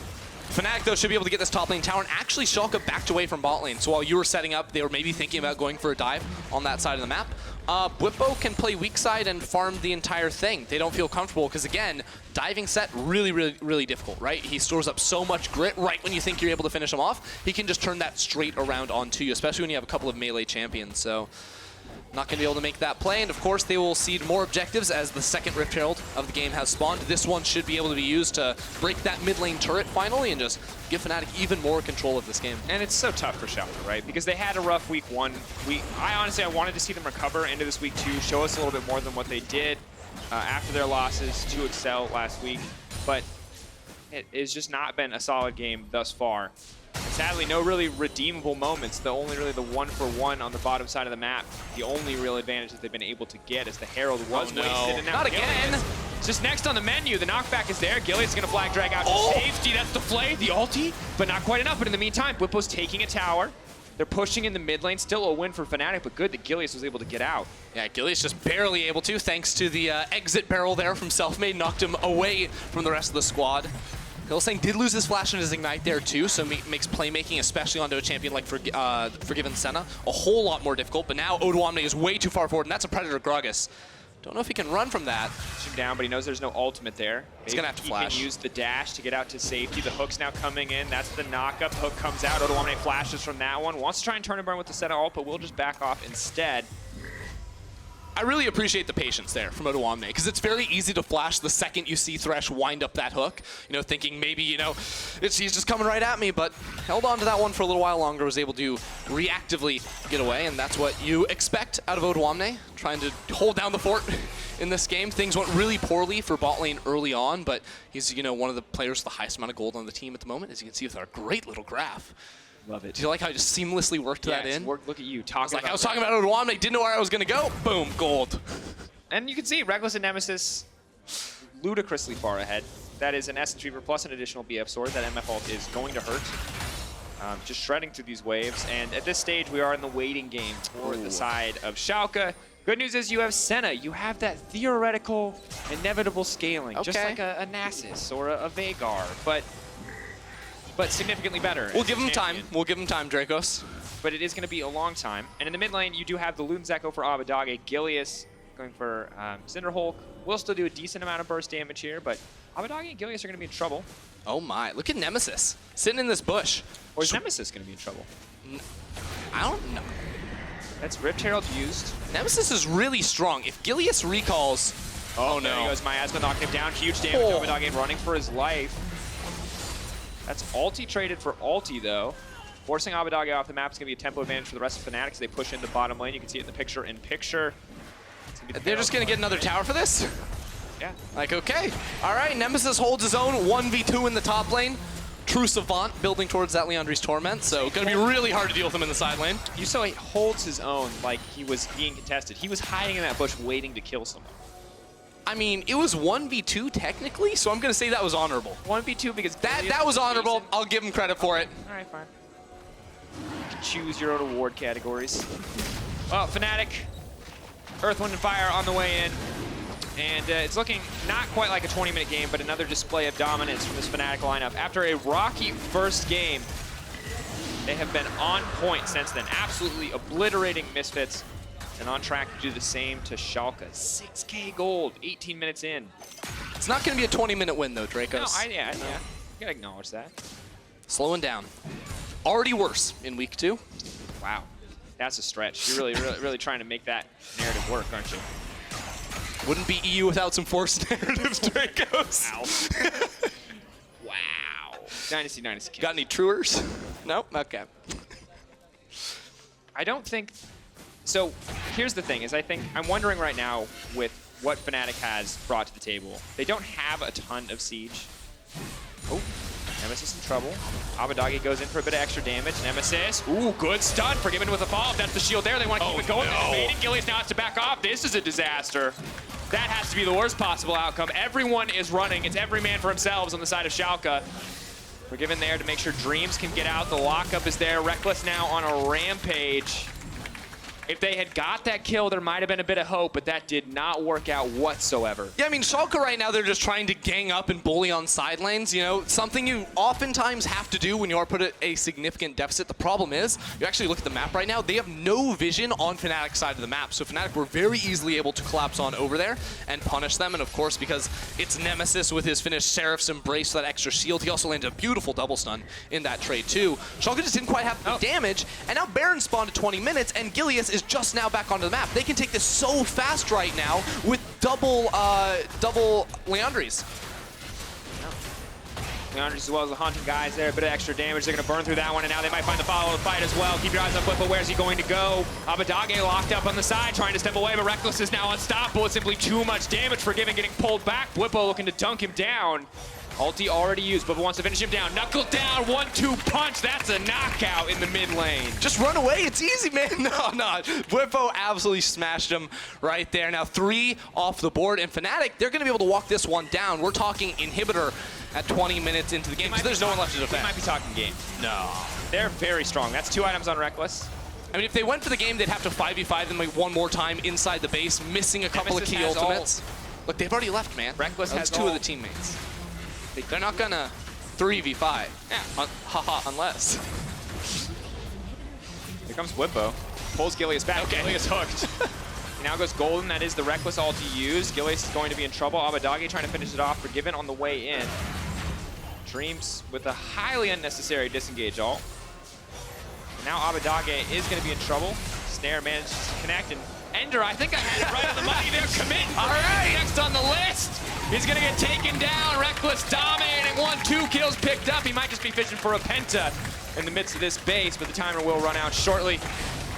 Fnatic, though, should be able to get this top lane tower, and actually Schalke backed away from bot lane. So while you were setting up, they were maybe thinking about going for a dive on that side of the map. Bwipo can play weak side and farm the entire thing. They don't feel comfortable because, again, diving Sett really difficult, right? He stores up so much grit right when you think you're able to finish him off. He can just turn that straight around onto you, especially when you have a couple of melee champions. So not going to be able to make that play, and of course they will cede more objectives as the second Rift Herald of the game has spawned. This one should be able to be used to break that mid lane turret finally and just give Fnatic even more control of this game. And it's so tough for Schalke, right? Because they had a rough week 1. I wanted to see them recover into this week 2, show us a little bit more than what they did after their losses to Excel last week. But it has just not been a solid game thus far. And sadly, no really redeemable moments. Only really the 1-for-1 on the bottom side of the map. The only real advantage that they've been able to get is the Herald was wasted. And now not again! Just next on the menu, the knockback is there. Gilius is going to flag drag out to safety. That's the flay, the ulti, but not quite enough. But in the meantime, Bwipo's taking a tower. They're pushing in the mid lane. Still a win for Fnatic, but good that Gilius was able to get out. Yeah, Gilius just barely able to, thanks to the exit barrel there from Selfmade, knocked him away from the rest of the squad. Hylissang did lose his flash and his ignite there too, so makes playmaking, especially onto a champion like Forgiven Senna, a whole lot more difficult. But now Odoamne is way too far forward, and that's a Predator Gragas. Don't know if he can run from that. Push him down, but he knows there's no ultimate there. He's gonna have to flash. He can use the dash to get out to safety. The hook's now coming in. That's the knockup. The hook comes out. Odoamne flashes from that one. Wants to try and turn and burn with the Senna ult, but we'll just back off instead. I really appreciate the patience there from Odoamne, because it's very easy to flash the second you see Thresh wind up that hook, thinking maybe, he's just coming right at me, but held on to that one for a little while longer, was able to reactively get away, and that's what you expect out of Odoamne, trying to hold down the fort in this game. Things went really poorly for bot lane early on, but he's, one of the players with the highest amount of gold on the team at the moment, as you can see with our great little graph. Love it. Do you like how I just seamlessly worked that in? Look at you. I was talking about Odoamne, didn't know where I was going to go. Boom, gold. And you can see Rekkles and Nemesis ludicrously far ahead. That is an Essence Reaver plus an additional BF sword. That MF ult is going to hurt. Just shredding through these waves. And at this stage, we are in the waiting game for the side of Schalke. Good news is you have Senna. You have that theoretical, inevitable scaling. Just like a Nasus or a Veigar. But significantly better. We'll give him time. We'll give him time, Drakos. But it is going to be a long time. And in the mid lane, you do have the Loon's Echo for Abbedagge. Gilius going for Cinderhulk. We'll still do a decent amount of burst damage here, but Abbedagge and Gilius are going to be in trouble. Oh my, look at Nemesis sitting in this bush. Or is Nemesis going to be in trouble? I don't know. That's Rift Herald used. Nemesis is really strong. If Gilius recalls... Oh no. There he goes, Miasma knocking him down. Huge damage to Abbedagge running for his life. That's ulti traded for ulti, though. Forcing Abbedagge off the map is going to be a tempo advantage for the rest of Fnatic as they push into bottom lane. You can see it in the picture-in-picture. They're just going to get another tower for this? Yeah. Okay. All right, Nemesis holds his own 1v2 in the top lane. True Savant building towards that Leandri's Torment, so going to be really hard to deal with him in the side lane. You saw he holds his own like he was being contested. He was hiding in that bush waiting to kill someone. I mean, it was 1v2 technically, so I'm going to say that was honorable. 1v2 because that was honorable. I'll give him credit for it. All right, fine. You can choose your own award categories. Well, Fnatic, Earth, Wind, and Fire on the way in. And it's looking not quite like a 20-minute game, but another display of dominance from this Fnatic lineup. After a rocky first game, they have been on point since then, absolutely obliterating Misfits. And on track to do the same to Schalke. 6K gold, 18 minutes in. It's not going to be a 20-minute win, though, Drakos. No, yeah. You gotta acknowledge that. Slowing down. Already worse in week 2. Wow, that's a stretch. You're really trying to make that narrative work, aren't you? Wouldn't be EU without some forced narratives, Drakos. Dynasty King. Got any truers? Nope? Okay. I don't think... So, here's the thing, is I'm wondering right now with what Fnatic has brought to the table. They don't have a ton of siege. Oh, Nemesis in trouble. Abbedagge goes in for a bit of extra damage. Nemesis, ooh, good stun. Forgiven with a follow-up. That's the shield there. They want to keep it going. No. Gilius now has to back off. This is a disaster. That has to be the worst possible outcome. Everyone is running. It's every man for themselves on the side of Schalke. Forgiven there to make sure Dreams can get out. The lockup is there. Rekkles now on a rampage. If they had got that kill, there might have been a bit of hope, but that did not work out whatsoever. Yeah, I mean, Schalke right now, they're just trying to gang up and bully on side lanes. You know, something you oftentimes have to do when you are put at a significant deficit. The problem is, you actually look at the map right now, they have no vision on Fnatic's side of the map. So Fnatic were very easily able to collapse on over there and punish them. And of course, because it's Nemesis with his finished Seraph's Embrace for that extra shield, he also landed a beautiful double stun in that trade too. Schalke just didn't quite have the damage, and now Baron spawned at 20 minutes, and Gilius is just now back onto the map. They can take this so fast right now with double Leandries. Leandries as well as the Haunted guys there. A bit of extra damage. They're going to burn through that one, and now they might find the follow-up fight as well. Keep your eyes on Bwipo. Where's he going to go? Abbedagge locked up on the side, trying to step away, but Rekkles is now unstoppable. It's simply too much damage. Forgiven getting pulled back. Bwipo looking to dunk him down. Ulti already used, but wants to finish him down. Knuckle down, 1-2 punch. That's a knockout in the mid lane. Just run away. It's easy, man. No. Bwipo absolutely smashed him right there. Now 3 off the board, and Fnatic, they're going to be able to walk this one down. We're talking inhibitor at 20 minutes into the game, because there's no one left to defend. We might be talking game. No. They're very strong. That's 2 items on Rekkles. I mean, if they went for the game, they'd have to 5v5 them like one more time inside the base, missing a couple Nemesis of key ultimates. Look, they've already left, man. Rekkles has 2 of the teammates. They're not gonna 3v5. Yeah. Haha, unless. Here comes Bwipo. Pulls Gilius back. Okay. Gilius hooked. He now goes golden. That is the Rekkles ulti used. Gilius is going to be in trouble. Abbedagge trying to finish it off. Forgiven on the way in. Dreams with a highly unnecessary disengage ult. Now Abbedagge is going to be in trouble. Snare manages to connect, and Ender, I think I had it right on the money there. Committing. All right. Next on the list. He's going to get taken down. Rekkles dominating. 1-2 kills picked up. He might just be fishing for a penta in the midst of this base, but the timer will run out shortly.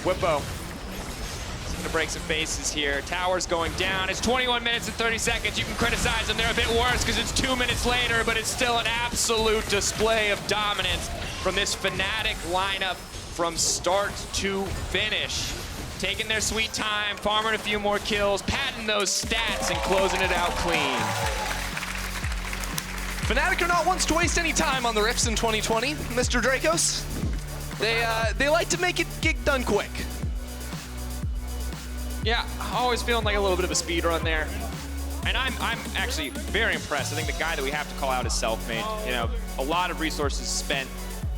Bwipo is going to break some faces here. Tower's going down. It's 21 minutes and 30 seconds. You can criticize them. They're a bit worse because it's 2 minutes later, but it's still an absolute display of dominance from this Fnatic lineup from start to finish. Taking their sweet time, farming a few more kills, padding those stats, and closing it out clean. Fnatic are not ones to waste any time on the Rifts in 2020, Mr. Drakos. They like to make it get done quick. Yeah, always feeling like a little bit of a speed run there. And I'm actually very impressed. I think the guy that we have to call out is Selfmade. You know, a lot of resources spent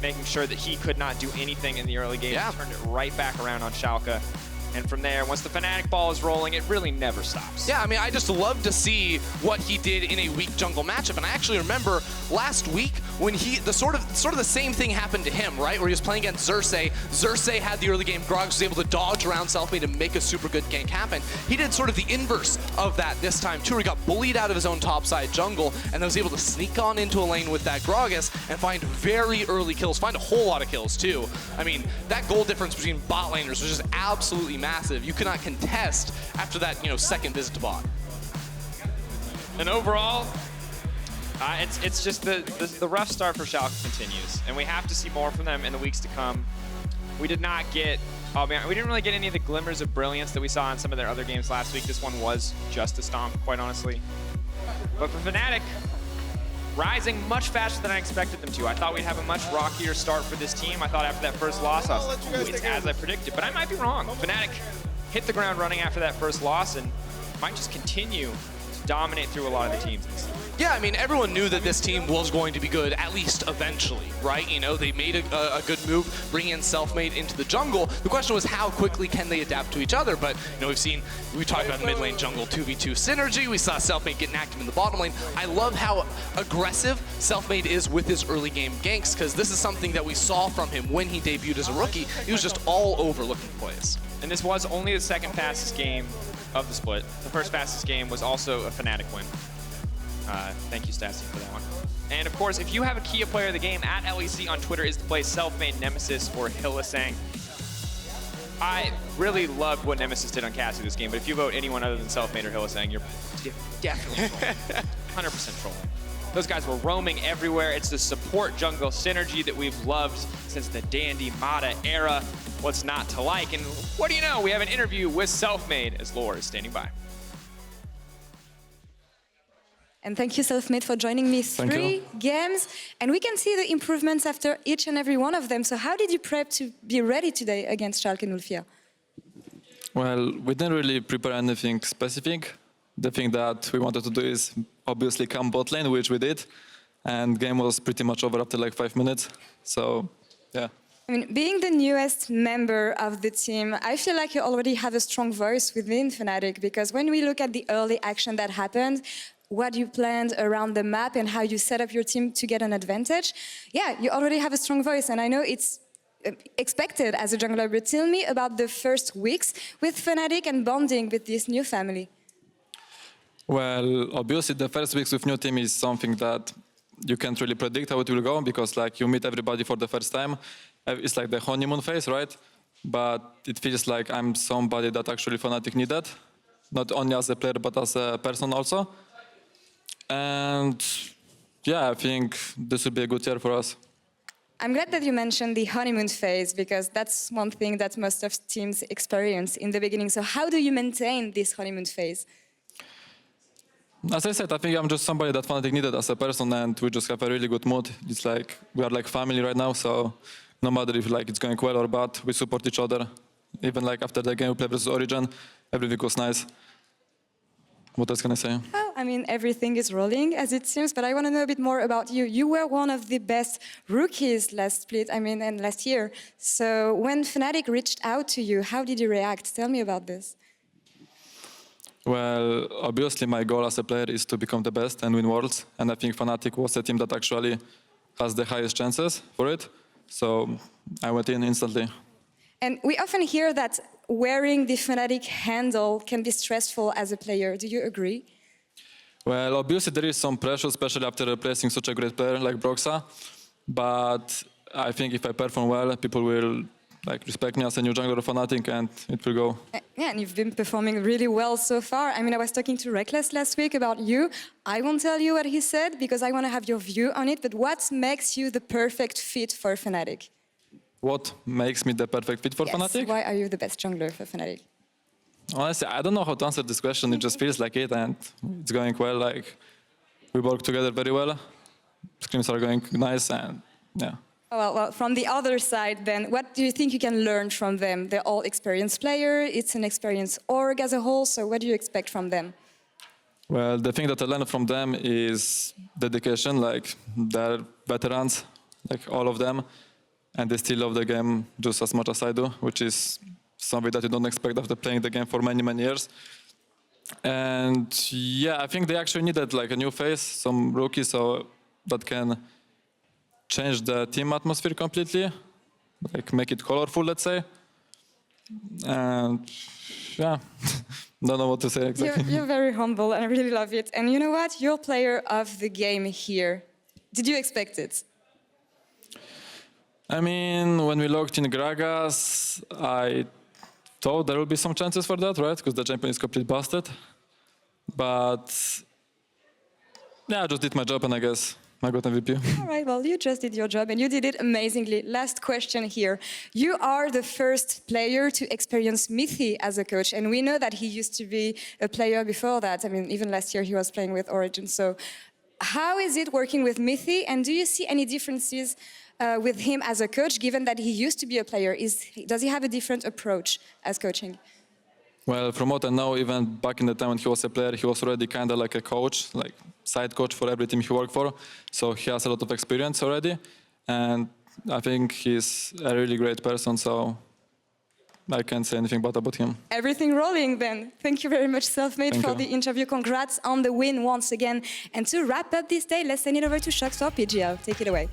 making sure that he could not do anything in the early game. Yeah. He turned it right back around on Schalke. And from there, once the Fnatic ball is rolling, it really never stops. Yeah, I mean, I just love to see what he did in a weak jungle matchup. And I actually remember last week when the sort of the same thing happened to him, right? Where he was playing against Xerxes. Xerxes had the early game. Gragas was able to dodge around Selfmade and make a super good gank happen. He did sort of the inverse of that this time too, where he got bullied out of his own topside jungle and then was able to sneak on into a lane with that Gragas and find very early kills, find a whole lot of kills too. I mean, that goal difference between bot laners was just absolutely massive. You cannot contest after that, second visit to bot. And overall, it's just the rough start for Schalke continues, and we have to see more from them in the weeks to come. We did not get, we didn't really get any of the glimmers of brilliance that we saw in some of their other games last week. This one was just a stomp, quite honestly. But for Fnatic, rising much faster than I expected them to. I thought we'd have a much rockier start for this team. I thought after that first loss, I was like, ooh, it's as I predicted. But I might be wrong. Fnatic hit the ground running after that first loss and might just continue to dominate through a lot of the teams this season. Yeah, I mean, everyone knew that this team was going to be good, at least eventually, right? They made a good move, bringing in Selfmade into the jungle. The question was how quickly can they adapt to each other? But, we talked about the mid lane jungle 2v2 synergy. We saw Selfmade getting active in the bottom lane. I love how aggressive Selfmade is with his early game ganks, because this is something that we saw from him when he debuted as a rookie. He was just all over looking plays. And this was only the second fastest game of the split. The first fastest game was also a Fnatic win. Thank you, Stassi, for that one. And of course, if you have a Kia player of the game, at LEC on Twitter is to play Selfmade, Nemesis, or Hylissang. I really loved what Nemesis did on Cassie this game, but if you vote anyone other than Selfmade or Hylissang, you're definitely trolling. 100% trolling. Those guys were roaming everywhere. It's the support jungle synergy that we've loved since the Dandy Mata era. What's not to like? And what do you know? We have an interview with Selfmade as Laure is standing by. And thank you, Selfmade, for joining me. Three games, and we can see the improvements after each and every one of them. So how did you prep to be ready today against Schalke 04? Well, we didn't really prepare anything specific. The thing that we wanted to do is obviously come bot lane, which we did. And game was pretty much over after like 5 minutes. So, yeah. I mean, being the newest member of the team, I feel like you already have a strong voice within Fnatic, because when we look at the early action that happened, what you planned around the map and how you set up your team to get an advantage, yeah, you already have a strong voice. And I know it's expected as a jungler, but tell me about the first weeks with Fnatic and bonding with this new family. Well, obviously the first weeks with new team is something that you can't really predict how it will go, because like you meet everybody for the first time. It's like the honeymoon phase, right? But it feels like I'm somebody that actually Fnatic needed, not only as a player, but as a person also. And yeah, I think this will be a good year for us. I'm glad that you mentioned the honeymoon phase, because that's one thing that most of teams experience in the beginning. So how do you maintain this honeymoon phase? As I said, I think I'm just somebody that Fnatic needed as a person, and we just have a really good mood. It's like we are like family right now, so no matter if like it's going well or bad, we support each other. Even like after the game we played versus Origin, everything was nice. What else can I say? Well, I mean, everything is rolling as it seems, but I want to know a bit more about you. You were one of the best rookies last split, and last year. So when Fnatic reached out to you, how did you react? Tell me about this. Well, obviously my goal as a player is to become the best and win Worlds, and I think Fnatic was a team that actually has the highest chances for it. So I went in instantly. And we often hear that wearing the Fnatic handle can be stressful as a player. Do you agree? Well, obviously there is some pressure, especially after replacing such a great player like Broxa. But I think if I perform well, people will like respect me as a new jungler of Fnatic, and it will go. Yeah, and you've been performing really well so far. I mean, I was talking to Rekkles last week about you. I won't tell you what he said because I want to have your view on it, but what makes you the perfect fit for Fnatic? What makes me the perfect fit for Fnatic? Why are you the best jungler for Fnatic? Honestly, I don't know how to answer this question. It just feels like it, and it's going well. Like we work together very well. Scrims are going nice, and yeah. Well, from the other side, then, what do you think you can learn from them? They're all experienced players. It's an experienced org as a whole. So, what do you expect from them? Well, the thing that I learned from them is dedication. Like they're veterans, like all of them. And they still love the game just as much as I do, which is something that you don't expect after playing the game for many, many years. And yeah, I think they actually needed like a new face, some rookies, so that can change the team atmosphere completely, like make it colorful, let's say. And yeah, don't know what to say exactly. You're very humble, and I really love it. And you know what? You're player of the game here. Did you expect it? I mean, when we looked in Gragas, I thought there would be some chances for that, right? Because the champion is completely busted. But yeah, I just did my job, and I guess I got MVP. All right, well, you just did your job, and you did it amazingly. Last question here. You are the first player to experience Mithy as a coach, and we know that he used to be a player before that. I mean, even last year he was playing with Origin. So how is it working with Mithy, and do you see any differences with him as a coach, given that he used to be a player? Does he have a different approach as coaching? Well, from what I know, even back in the time when he was a player, he was already kind of like a coach, like side coach for every team he worked for. So he has a lot of experience already. And I think he's a really great person, so I can't say anything bad about him. Everything rolling then. Thank you very much, Selfmade, for the interview. Congrats on the win once again. And to wrap up this day, let's send it over to Sjokz for PGL. Take it away.